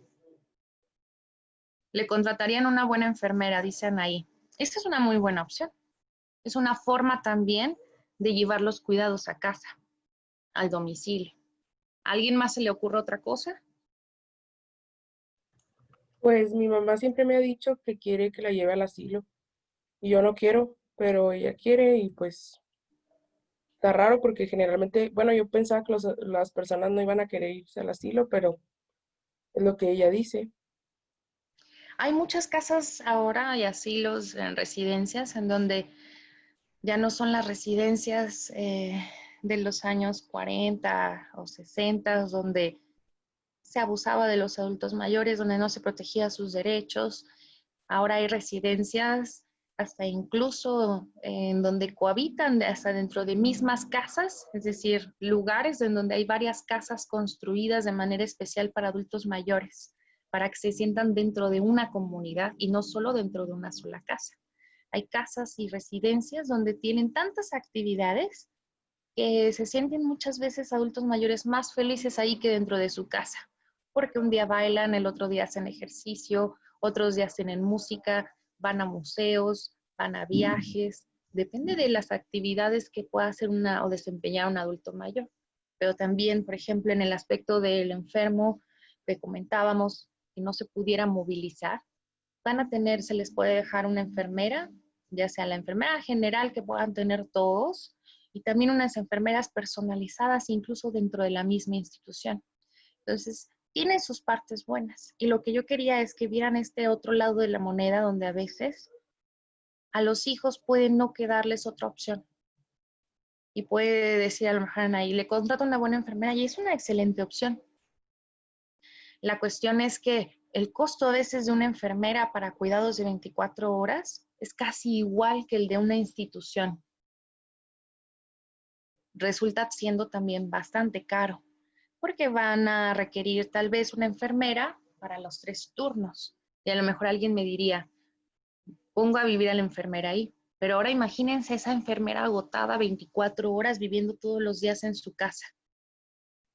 Le contratarían una buena enfermera, dicen ahí. Esta es una muy buena opción. Es una forma también de llevar los cuidados a casa, al domicilio. ¿A alguien más se le ocurre otra cosa? Pues mi mamá siempre me ha dicho que quiere que la lleve al asilo. Y yo no quiero, pero ella quiere y pues está raro porque generalmente, bueno, yo pensaba que las personas no iban a querer irse al asilo, pero es lo que ella dice. Hay muchas casas ahora y asilos en residencias en donde ya no son las residencias de los años 40 o 60, donde se abusaba de los adultos mayores, donde no se protegía sus derechos. Ahora hay residencias hasta incluso en donde cohabitan hasta dentro de mismas casas, es decir, lugares en donde hay varias casas construidas de manera especial para adultos mayores, para que se sientan dentro de una comunidad y no solo dentro de una sola casa. Hay casas y residencias donde tienen tantas actividades que se sienten muchas veces adultos mayores más felices ahí que dentro de su casa, porque un día bailan, el otro día hacen ejercicio, otros días tienen música, van a museos, van a viajes, depende de las actividades que pueda hacer o desempeñar un adulto mayor. Pero también, por ejemplo, en el aspecto del enfermo que comentábamos, que no se pudiera movilizar, se les puede dejar una enfermera, ya sea la enfermera general que puedan tener todos, y también unas enfermeras personalizadas incluso dentro de la misma institución. Entonces, tiene sus partes buenas. Y lo que yo quería es que vieran este otro lado de la moneda donde a veces a los hijos puede no quedarles otra opción. Y puede decir a lo mejor ahí, le contrato una buena enfermera y es una excelente opción. La cuestión es que el costo a veces de una enfermera para cuidados de 24 horas es casi igual que el de una institución. Resulta siendo también bastante caro, porque van a requerir tal vez una enfermera para los 3 turnos. Y a lo mejor alguien me diría, pongo a vivir a la enfermera ahí. Pero ahora imagínense esa enfermera agotada 24 horas viviendo todos los días en su casa.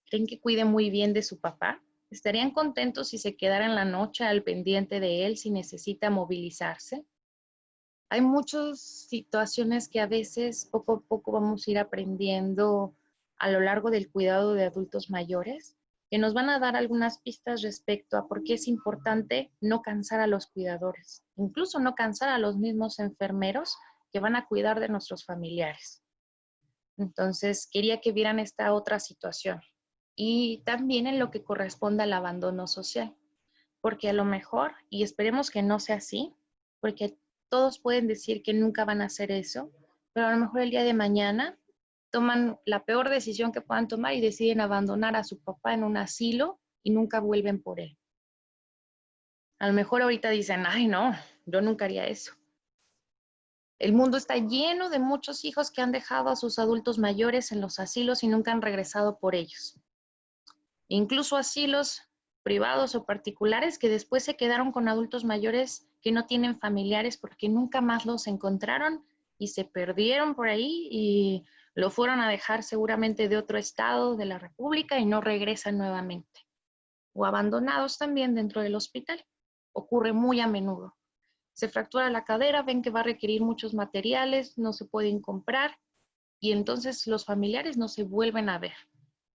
¿Creen que cuide muy bien de su papá? ¿Estarían contentos si se quedara en la noche al pendiente de él si necesita movilizarse? Hay muchas situaciones que a veces poco a poco vamos a ir aprendiendo a lo largo del cuidado de adultos mayores, que nos van a dar algunas pistas respecto a por qué es importante no cansar a los cuidadores, incluso no cansar a los mismos enfermeros que van a cuidar de nuestros familiares. Entonces, quería que vieran esta otra situación y también en lo que corresponde al abandono social, porque a lo mejor, y esperemos que no sea así, porque todos pueden decir que nunca van a hacer eso, pero a lo mejor el día de mañana toman la peor decisión que puedan tomar y deciden abandonar a su papá en un asilo y nunca vuelven por él. A lo mejor ahorita dicen, ay no, yo nunca haría eso. El mundo está lleno de muchos hijos que han dejado a sus adultos mayores en los asilos y nunca han regresado por ellos. Incluso asilos privados o particulares que después se quedaron con adultos mayores que no tienen familiares porque nunca más los encontraron y se perdieron por ahí y lo fueron a dejar seguramente de otro estado de la República y no regresan nuevamente. O abandonados también dentro del hospital. Ocurre muy a menudo. Se fractura la cadera, ven que va a requerir muchos materiales, no se pueden comprar y entonces los familiares no se vuelven a ver.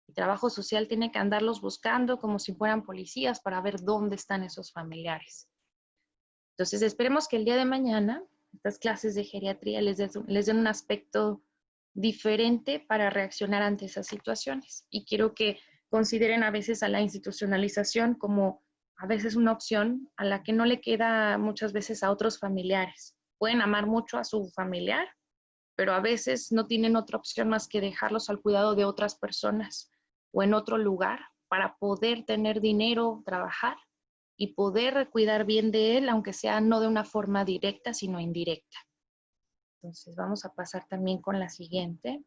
El trabajo social tiene que andarlos buscando como si fueran policías para ver dónde están esos familiares. Entonces, esperemos que el día de mañana estas clases de geriatría les den un aspecto diferente para reaccionar ante esas situaciones. Y quiero que consideren a veces a la institucionalización como a veces una opción a la que no le queda muchas veces a otros familiares. Pueden amar mucho a su familiar, pero a veces no tienen otra opción más que dejarlos al cuidado de otras personas o en otro lugar para poder tener dinero, trabajar y poder cuidar bien de él, aunque sea no de una forma directa, sino indirecta. Entonces vamos a pasar también con la siguiente.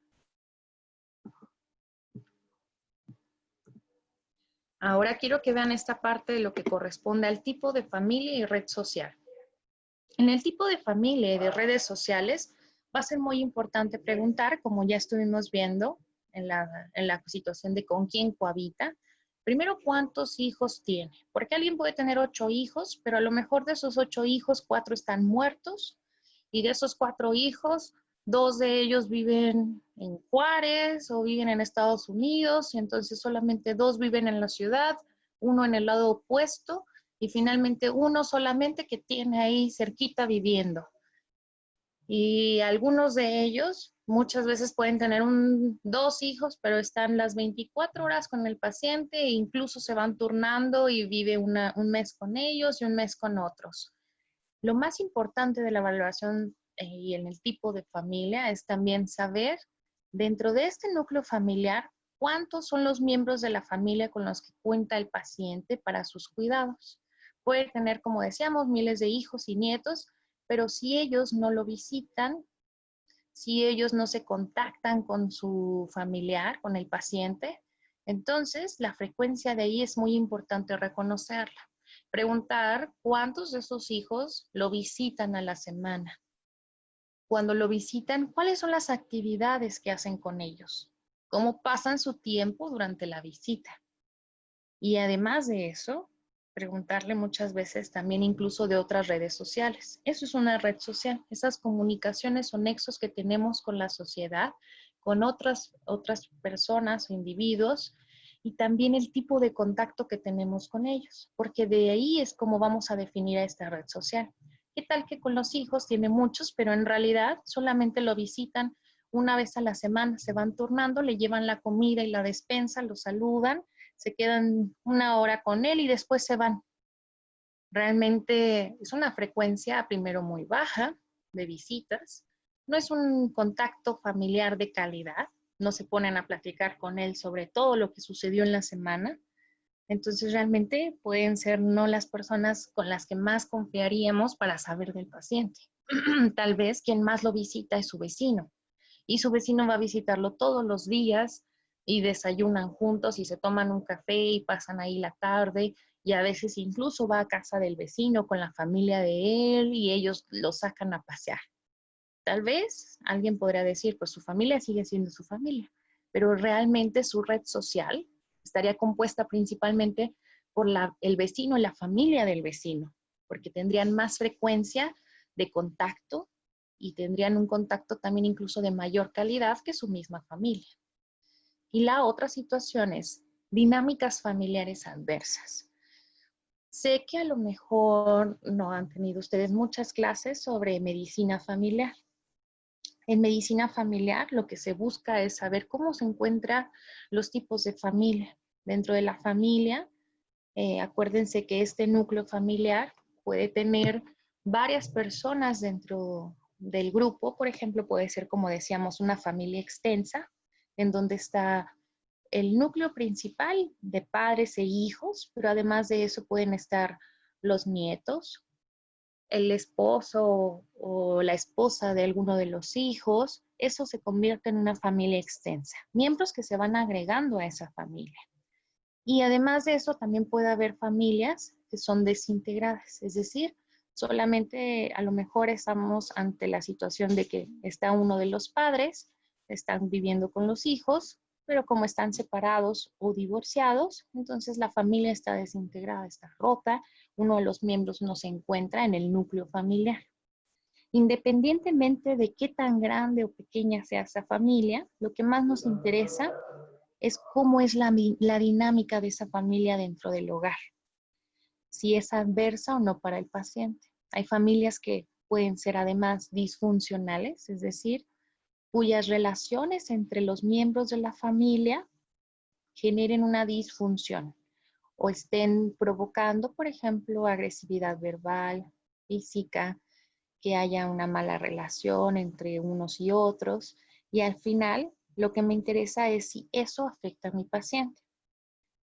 Ahora quiero que vean esta parte de lo que corresponde al tipo de familia y red social. En el tipo de familia y de redes sociales va a ser muy importante preguntar, como ya estuvimos viendo en la situación de con quién cohabita, primero cuántos hijos tiene, porque alguien puede tener 8 hijos, pero a lo mejor de esos 8 hijos, 4 están muertos, y de esos 4 hijos, 2 de ellos viven en Juárez o viven en Estados Unidos, y entonces solamente 2 viven en la ciudad, uno en el lado opuesto, y finalmente uno solamente que tiene ahí cerquita viviendo. Y algunos de ellos muchas veces pueden tener 2 hijos, pero están las 24 horas con el paciente e incluso se van turnando y vive un mes con ellos y un mes con otros. Lo más importante de la valoración y en el tipo de familia es también saber dentro de este núcleo familiar cuántos son los miembros de la familia con los que cuenta el paciente para sus cuidados. Puede tener, como decíamos, miles de hijos y nietos, pero si ellos no lo visitan, si ellos no se contactan con su familiar, con el paciente, entonces la frecuencia de ahí es muy importante reconocerla. Preguntar cuántos de esos hijos lo visitan a la semana. Cuando lo visitan, ¿cuáles son las actividades que hacen con ellos? ¿Cómo pasan su tiempo durante la visita? Y además de eso, preguntarle muchas veces también incluso de otras redes sociales. Eso es una red social, esas comunicaciones o nexos que tenemos con la sociedad, con otras personas o individuos, y también el tipo de contacto que tenemos con ellos, porque de ahí es como vamos a definir a esta red social. ¿Qué tal que con los hijos tiene muchos, pero en realidad solamente lo visitan una vez a la semana, se van turnando, le llevan la comida y la despensa, lo saludan, se quedan 1 hora con él y después se van? Realmente es una frecuencia primero muy baja de visitas, no es un contacto familiar de calidad, no se ponen a platicar con él sobre todo lo que sucedió en la semana, entonces realmente pueden ser no las personas con las que más confiaríamos para saber del paciente. Tal vez quien más lo visita es su vecino, y su vecino va a visitarlo todos los días y desayunan juntos y se toman un café y pasan ahí la tarde y a veces incluso va a casa del vecino con la familia de él y ellos lo sacan a pasear. Tal vez alguien podría decir, pues su familia sigue siendo su familia, pero realmente su red social estaría compuesta principalmente por el vecino y la familia del vecino, porque tendrían más frecuencia de contacto y tendrían un contacto también incluso de mayor calidad que su misma familia. Y la otra situación es dinámicas familiares adversas. Sé que a lo mejor no han tenido ustedes muchas clases sobre medicina familiar. En medicina familiar lo que se busca es saber cómo se encuentran los tipos de familia. Dentro de la familia, acuérdense que este núcleo familiar puede tener varias personas dentro del grupo. Por ejemplo, puede ser, como decíamos, una familia extensa, en donde está el núcleo principal de padres e hijos, pero además de eso pueden estar los nietos, el esposo o la esposa de alguno de los hijos. Eso se convierte en una familia extensa, miembros que se van agregando a esa familia. Y además de eso, también puede haber familias que son desintegradas, es decir, solamente a lo mejor estamos ante la situación de que está uno de los padres, están viviendo con los hijos, pero como están separados o divorciados, entonces la familia está desintegrada, está rota, uno de los miembros no se encuentra en el núcleo familiar. Independientemente de qué tan grande o pequeña sea esa familia, lo que más nos interesa es cómo es la dinámica de esa familia dentro del hogar, si es adversa o no para el paciente. Hay familias que pueden ser además disfuncionales, es decir, cuyas relaciones entre los miembros de la familia generen una disfunción o estén provocando, por ejemplo, agresividad verbal, física, que haya una mala relación entre unos y otros. Y al final, lo que me interesa es si eso afecta a mi paciente.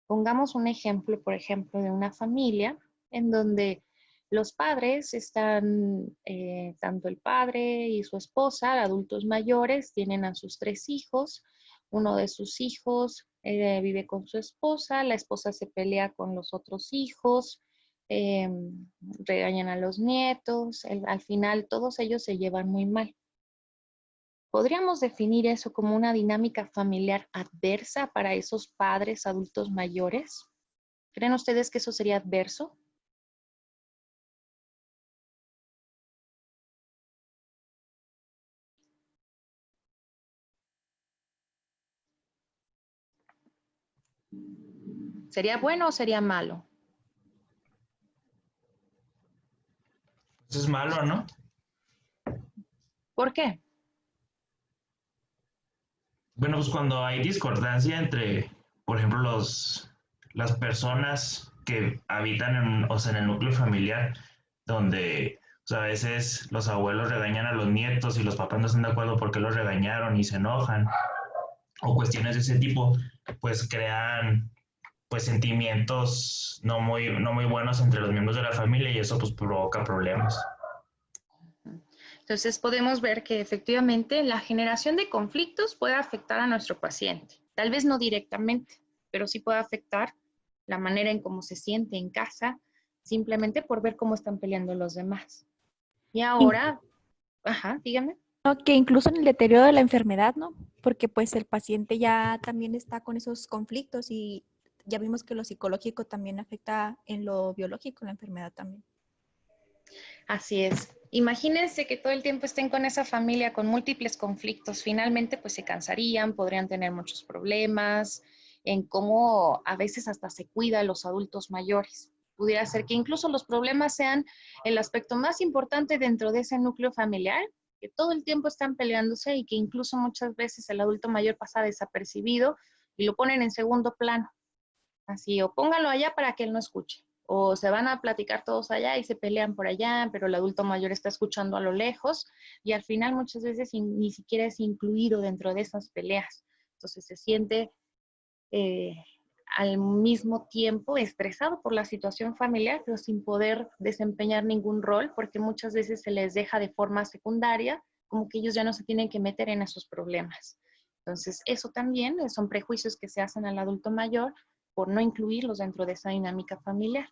Pongamos un ejemplo, por ejemplo, de una familia en donde los padres están, tanto el padre y su esposa, adultos mayores, tienen a sus 3 hijos. Uno de sus hijos vive con su esposa, la esposa se pelea con los otros hijos, eh, regañan a los nietos, al final todos ellos se llevan muy mal. ¿Podríamos definir eso como una dinámica familiar adversa para esos padres adultos mayores? ¿Creen ustedes que eso sería adverso? ¿Sería bueno o sería malo? Eso es malo, ¿no? ¿Por qué? Bueno, pues cuando hay discordancia entre, por ejemplo, las personas que habitan o sea, en el núcleo familiar, donde o sea, a veces los abuelos regañan a los nietos y los papás no están de acuerdo porque los regañaron y se enojan, o cuestiones de ese tipo, pues crean pues sentimientos no muy buenos entre los miembros de la familia y eso pues provoca problemas. Entonces podemos ver que efectivamente la generación de conflictos puede afectar a nuestro paciente. Tal vez no directamente, pero sí puede afectar la manera en cómo se siente en casa, simplemente por ver cómo están peleando los demás. Y ahora, ajá, dígame. No, que incluso en el deterioro de la enfermedad, ¿no? Porque pues el paciente ya también está con esos conflictos y ya vimos que lo psicológico también afecta en lo biológico, la enfermedad también. Así es. Imagínense que todo el tiempo estén con esa familia con múltiples conflictos. Finalmente, pues se cansarían, podrían tener muchos problemas en cómo a veces hasta se cuida a los adultos mayores. Pudiera ser que incluso los problemas sean el aspecto más importante dentro de ese núcleo familiar, que todo el tiempo están peleándose y que incluso muchas veces el adulto mayor pasa desapercibido y lo ponen en segundo plano. Así, o póngalo allá para que él no escuche. O se van a platicar todos allá y se pelean por allá, pero el adulto mayor está escuchando a lo lejos y al final muchas veces ni siquiera es incluido dentro de esas peleas. Entonces se siente al mismo tiempo estresado por la situación familiar, pero sin poder desempeñar ningún rol porque muchas veces se les deja de forma secundaria, como que ellos ya no se tienen que meter en esos problemas. Entonces eso también son prejuicios que se hacen al adulto mayor por no incluirlos dentro de esa dinámica familiar.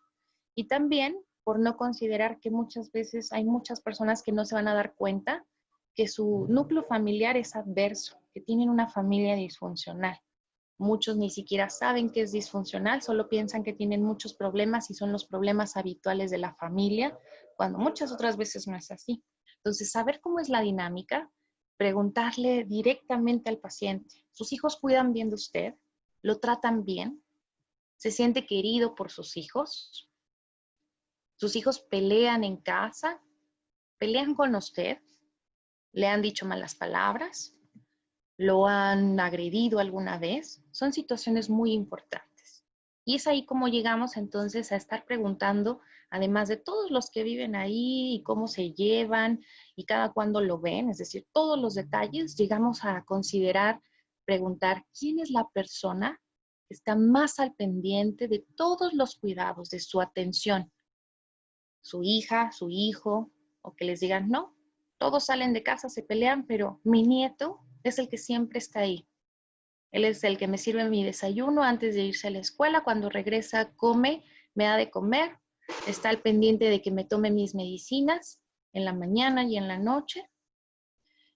Y también por no considerar que muchas veces hay muchas personas que no se van a dar cuenta que su núcleo familiar es adverso, que tienen una familia disfuncional. Muchos ni siquiera saben que es disfuncional, solo piensan que tienen muchos problemas y son los problemas habituales de la familia, cuando muchas otras veces no es así. Entonces, saber cómo es la dinámica, preguntarle directamente al paciente, ¿sus hijos cuidan bien de usted? ¿Lo tratan bien? ¿Se siente querido por sus hijos? ¿Sus hijos pelean en casa? ¿Pelean con usted? ¿Le han dicho malas palabras? ¿Lo han agredido alguna vez? Son situaciones muy importantes. Y es ahí como llegamos entonces a estar preguntando, además de todos los que viven ahí y cómo se llevan y cada cuándo lo ven, es decir, todos los detalles, llegamos a considerar, preguntar, ¿quién es la persona que está más al pendiente de todos los cuidados, de su atención? ¿Su hija, su hijo? O que les digan, no, todos salen de casa, se pelean, pero mi nieto es el que siempre está ahí. Él es el que me sirve mi desayuno antes de irse a la escuela. Cuando regresa, come, me da de comer. Está al pendiente de que me tome mis medicinas en la mañana y en la noche.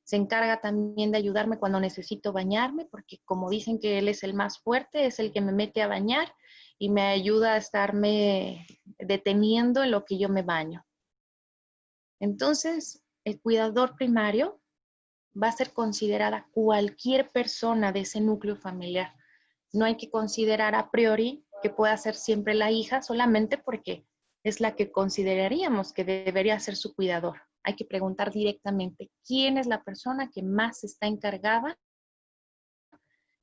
Se encarga también de ayudarme cuando necesito bañarme, porque como dicen que él es el más fuerte, es el que me mete a bañar y me ayuda a estarme deteniendo en lo que yo me baño. Entonces, el cuidador primario va a ser considerada cualquier persona de ese núcleo familiar. No hay que considerar a priori que pueda ser siempre la hija solamente porque es la que consideraríamos que debería ser su cuidador. Hay que preguntar directamente quién es la persona que más está encargada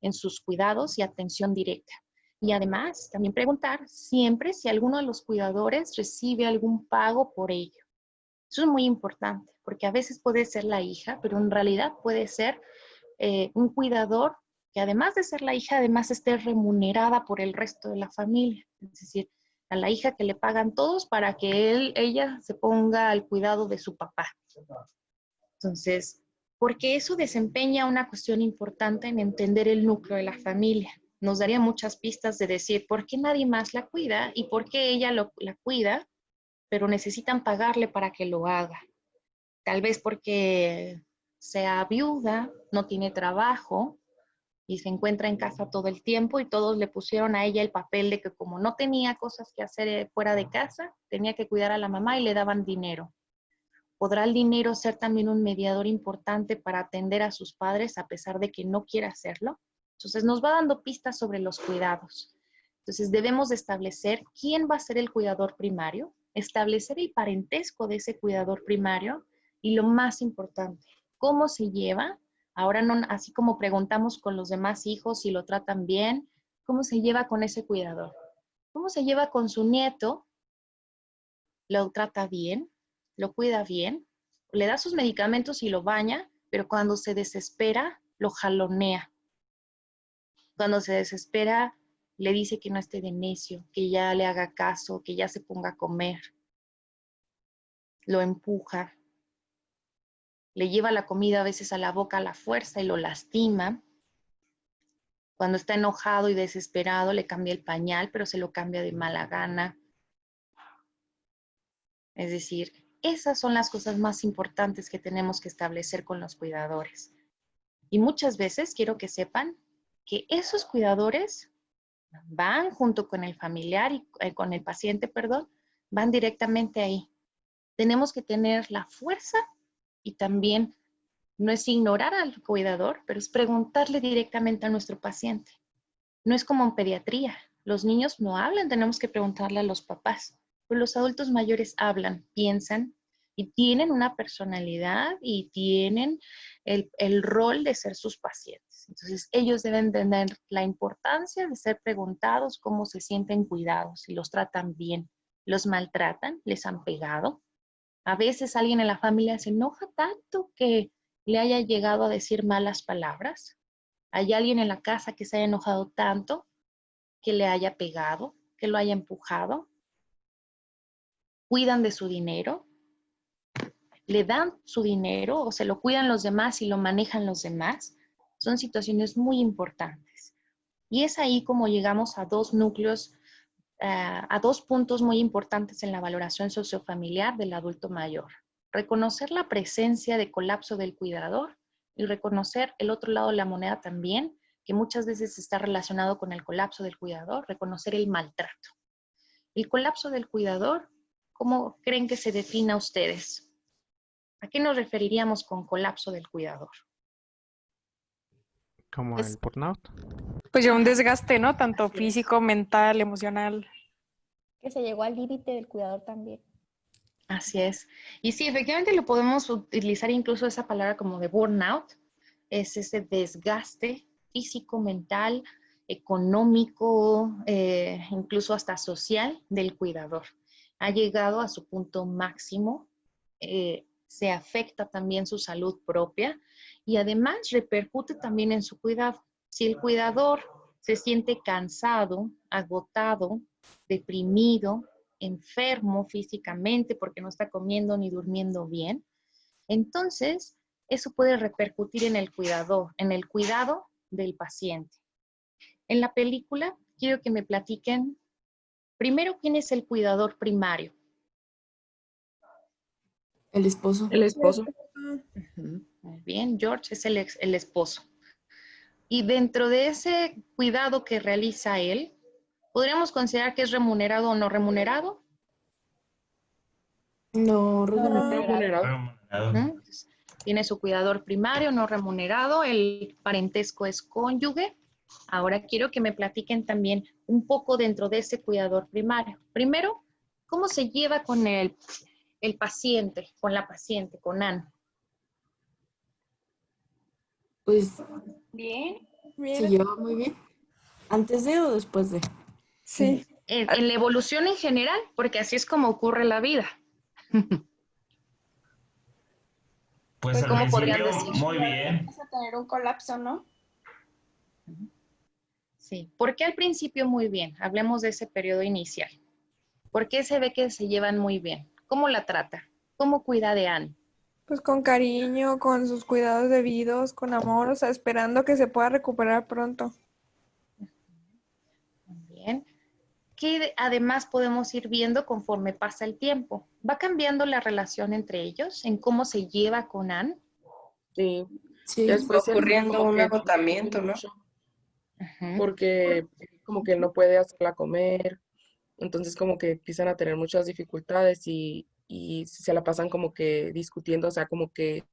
en sus cuidados y atención directa. Y además, también preguntar siempre si alguno de los cuidadores recibe algún pago por ello. Eso es muy importante, porque a veces puede ser la hija, pero en realidad puede ser un cuidador que además de ser la hija, además esté remunerada por el resto de la familia. Es decir, a la hija que le pagan todos para que ella se ponga al cuidado de su papá. Entonces, porque eso desempeña una cuestión importante en entender el núcleo de la familia. nos daría muchas pistas de decir por qué nadie más la cuida y por qué ella la cuida, pero necesitan pagarle para que lo haga. Tal vez porque sea viuda, no tiene trabajo y se encuentra en casa todo el tiempo y todos le pusieron a ella el papel de que como no tenía cosas que hacer fuera de casa, tenía que cuidar a la mamá y le daban dinero. ¿Podrá el dinero ser también un mediador importante para atender a sus padres a pesar de que no quiera hacerlo? Entonces nos va dando pistas sobre los cuidados. Entonces debemos de establecer quién va a ser el cuidador primario, establecer el parentesco de ese cuidador primario y lo más importante, cómo se lleva. Ahora no, así como preguntamos con los demás hijos si lo tratan bien, ¿cómo se lleva con ese cuidador? ¿Cómo se lleva con su nieto? ¿Lo trata bien? ¿Lo cuida bien? Le da sus medicamentos y lo baña, pero cuando se desespera, lo jalonea. Cuando se desespera, le dice que no esté de necio, que ya le haga caso, que ya se ponga a comer. Lo empuja. Le lleva la comida a veces a la boca a la fuerza y lo lastima. Cuando está enojado y desesperado, le cambia el pañal, pero se lo cambia de mala gana. Es decir, esas son las cosas más importantes que tenemos que establecer con los cuidadores. Y muchas veces quiero que sepan que esos cuidadores van junto con el familiar y con el paciente, perdón, van directamente ahí. Tenemos que tener la fuerza y también no es ignorar al cuidador, pero es preguntarle directamente a nuestro paciente. No es como en pediatría. Los niños no hablan, tenemos que preguntarle a los papás. Pero los adultos mayores hablan, piensan y tienen una personalidad y tienen el rol de ser sus pacientes. Entonces, ellos deben tener la importancia de ser preguntados cómo se sienten cuidados, si los tratan bien, los maltratan, les han pegado. A veces alguien en la familia se enoja tanto que le haya llegado a decir malas palabras. Hay alguien en la casa que se haya enojado tanto que le haya pegado, que lo haya empujado. Cuidan de su dinero, le dan su dinero o se lo cuidan los demás y lo manejan los demás. Son situaciones muy importantes. Y es ahí como llegamos a dos núcleos, a dos puntos muy importantes en la valoración sociofamiliar del adulto mayor. Reconocer la presencia de colapso del cuidador y reconocer el otro lado de la moneda también, que muchas veces está relacionado con el colapso del cuidador, reconocer el maltrato. El colapso del cuidador, ¿cómo creen que se defina ustedes? ¿A qué nos referiríamos con colapso del cuidador? Como el burnout. Pues ya un desgaste, ¿no? Tanto físico, mental, emocional. Que se llegó al límite del cuidador también. Así es. Y sí, efectivamente lo podemos utilizar incluso esa palabra como de burnout. Es ese desgaste físico, mental, económico, incluso hasta social del cuidador. Ha llegado a su punto máximo, se afecta también su salud propia y además repercute también en su cuidado. Si el cuidador se siente cansado, agotado, deprimido, enfermo físicamente porque no está comiendo ni durmiendo bien, entonces eso puede repercutir en el cuidador, en el cuidado del paciente. En la película quiero que me platiquen primero quién es el cuidador primario. El esposo. El esposo. Muy bien, George es el esposo. Y dentro de ese cuidado que realiza él, ¿podríamos considerar que es remunerado o no remunerado? No, Remunerado. Entonces, tiene su cuidador primario, no remunerado, el parentesco es cónyuge. Ahora quiero que me platiquen también un poco dentro de ese cuidador primario. Primero, ¿cómo se lleva con el paciente, con la paciente, con Anne? Pues Bien. se lleva muy bien. ¿Antes de o después de? Sí. En la evolución en general, porque así es como ocurre la vida. Pues al ¿cómo podrían principio decir? muy bien. Vas a tener un colapso, ¿no? Sí, ¿por qué al principio muy bien? Hablemos de ese periodo inicial. ¿Por qué se ve que se llevan muy bien? ¿Cómo la trata? ¿Cómo cuida de Anne? Pues con cariño, con sus cuidados debidos, con amor, o sea, esperando que se pueda recuperar pronto. Bien. ¿Qué además podemos ir viendo conforme pasa el tiempo? ¿Va cambiando la relación entre ellos en cómo se lleva con Anne? Sí. Sí. Ya Va después él ocurriendo como un que agotamiento, ¿no? mucho, Ujú. porque como que él no puede hacerla comer, entonces como que empiezan a tener muchas dificultades y se la pasan como que discutiendo, o sea, como que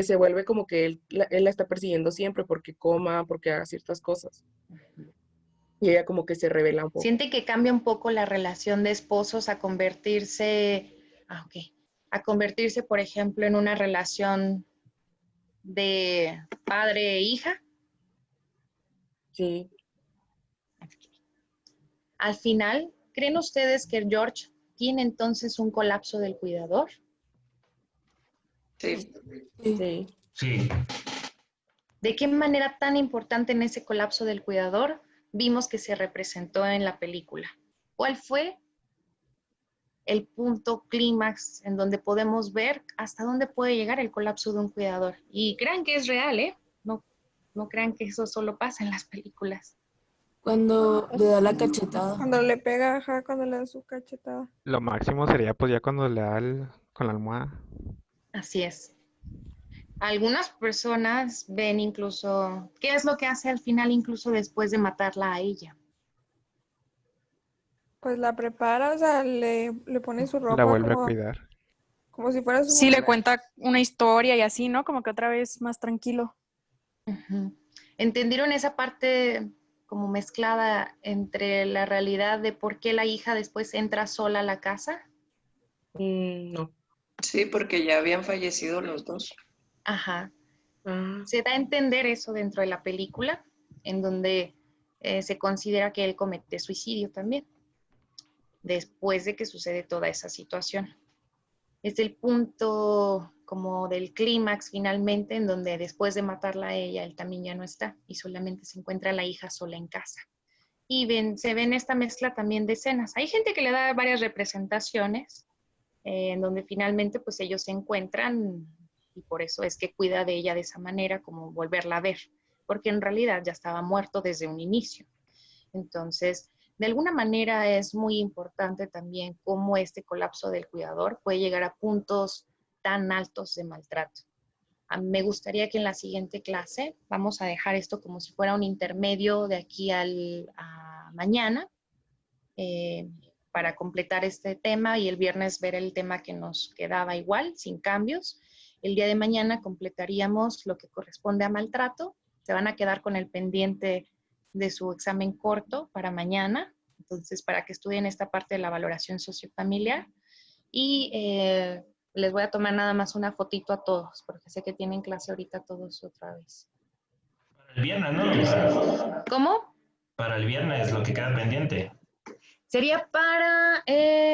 se vuelve como que él la está persiguiendo siempre porque coma, porque haga ciertas cosas. Y ella como que se revela un poco. ¿Siente que cambia un poco la relación de esposos a convertirse, a convertirse, por ejemplo, en una relación de padre e hija? Sí, Al final, ¿creen ustedes que George tiene entonces un colapso del cuidador? Sí. Sí. sí. Sí, ¿De qué manera tan importante en ese colapso del cuidador vimos que se representó en la película? ¿Cuál fue el punto clímax en donde podemos ver hasta dónde puede llegar el colapso de un cuidador? Y crean que es real, ¿eh? No crean que eso solo pasa en las películas. Cuando le da la cachetada. Cuando le pega, ajá, cuando le da su cachetada. Lo máximo sería pues ya cuando le da con la almohada. Así es. Algunas personas ven incluso, ¿qué es lo que hace al final incluso después de matarla a ella? Pues la prepara, o sea, le pone su La ropa vuelve a cuidar. como si fuera su Sí, le mamá. cuenta una historia y así, ¿no? Como que otra vez más tranquilo. Ujú. ¿Entendieron esa parte como mezclada entre la realidad de por qué la hija después entra sola a la casa? No. Sí, porque ya habían fallecido los dos. Ajá. Ah, Se da a entender eso dentro de la película, en donde se considera que él comete suicidio también, después de que sucede toda esa situación. Es el punto como del clímax finalmente, en donde después de matarla a ella, él también ya no está y solamente se encuentra la hija sola en casa. Y se ven esta mezcla también de escenas. Hay gente que le da varias representaciones, en donde finalmente pues ellos se encuentran y por eso es que cuida de ella de esa manera, como volverla a ver, porque en realidad ya estaba muerto desde un inicio. Entonces, de alguna manera es muy importante también cómo este colapso del cuidador puede llegar a puntos tan altos de maltrato. A mí me gustaría que en la siguiente clase vamos a dejar esto como si fuera un intermedio de aquí a mañana eh, para completar este tema y el viernes ver el tema que nos quedaba igual, sin cambios. El día de mañana completaríamos lo que corresponde a maltrato. Se van a quedar con el pendiente de su examen corto para mañana, entonces para que estudien esta parte de la valoración sociofamiliar. Y les voy a tomar nada más una fotito a todos, porque sé que tienen clase ahorita todos otra vez. el viernes, ¿no, doctora? ¿Cómo? Para el viernes, lo que queda pendiente. Sería para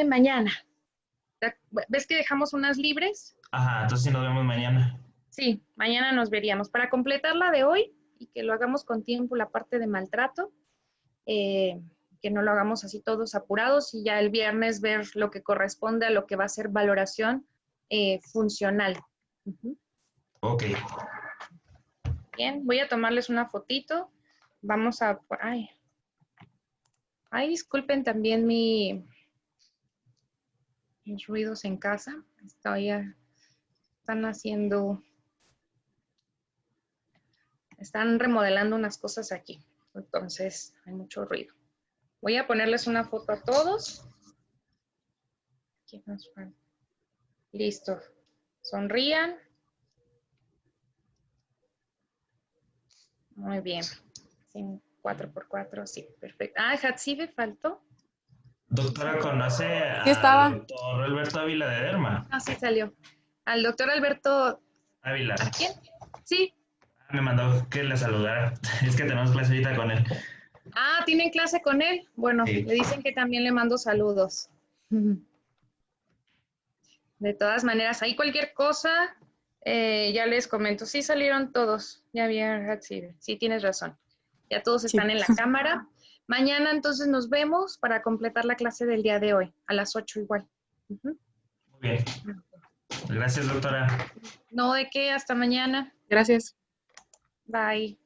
mañana. ¿Ves que dejamos unas libres? Ajá, entonces sí nos vemos mañana. Sí, mañana nos veríamos. Para completar la de hoy y que lo hagamos con tiempo, la parte de maltrato, que no lo hagamos así todos apurados y ya el viernes ver lo que corresponde a lo que va a ser valoración funcional. Ujú. Ok. Bien, voy a tomarles una fotito. Vamos a... Ay, disculpen también mis ruidos en casa. Están remodelando unas cosas aquí. Entonces, hay mucho ruido. Voy a ponerles una foto a todos. ¿Quién nos falta? Listo. Sonrían. Muy bien. 4x4, sí, perfecto. Ah, Hatsibe faltó. Doctora, ¿conoce Sí al estaba. doctor Alberto Ávila de Derma? Ah, sí salió. Al doctor Alberto, Ávila. ¿a quién? Sí. Me mandó que le saludara. Es que tenemos clase ahorita con él. Ah, ¿tienen clase con él? Bueno, Sí. le dicen que también le mando saludos. De todas maneras, ahí cualquier cosa, ya les comento. Sí salieron todos. Ya vieron, Hatsibe. Sí, tienes razón. Ya todos están en la cámara. Mañana entonces nos vemos para completar la clase del día de hoy, a las 8 igual. Muy bien. Gracias, doctora. No, de qué, hasta mañana. gracias. Bye.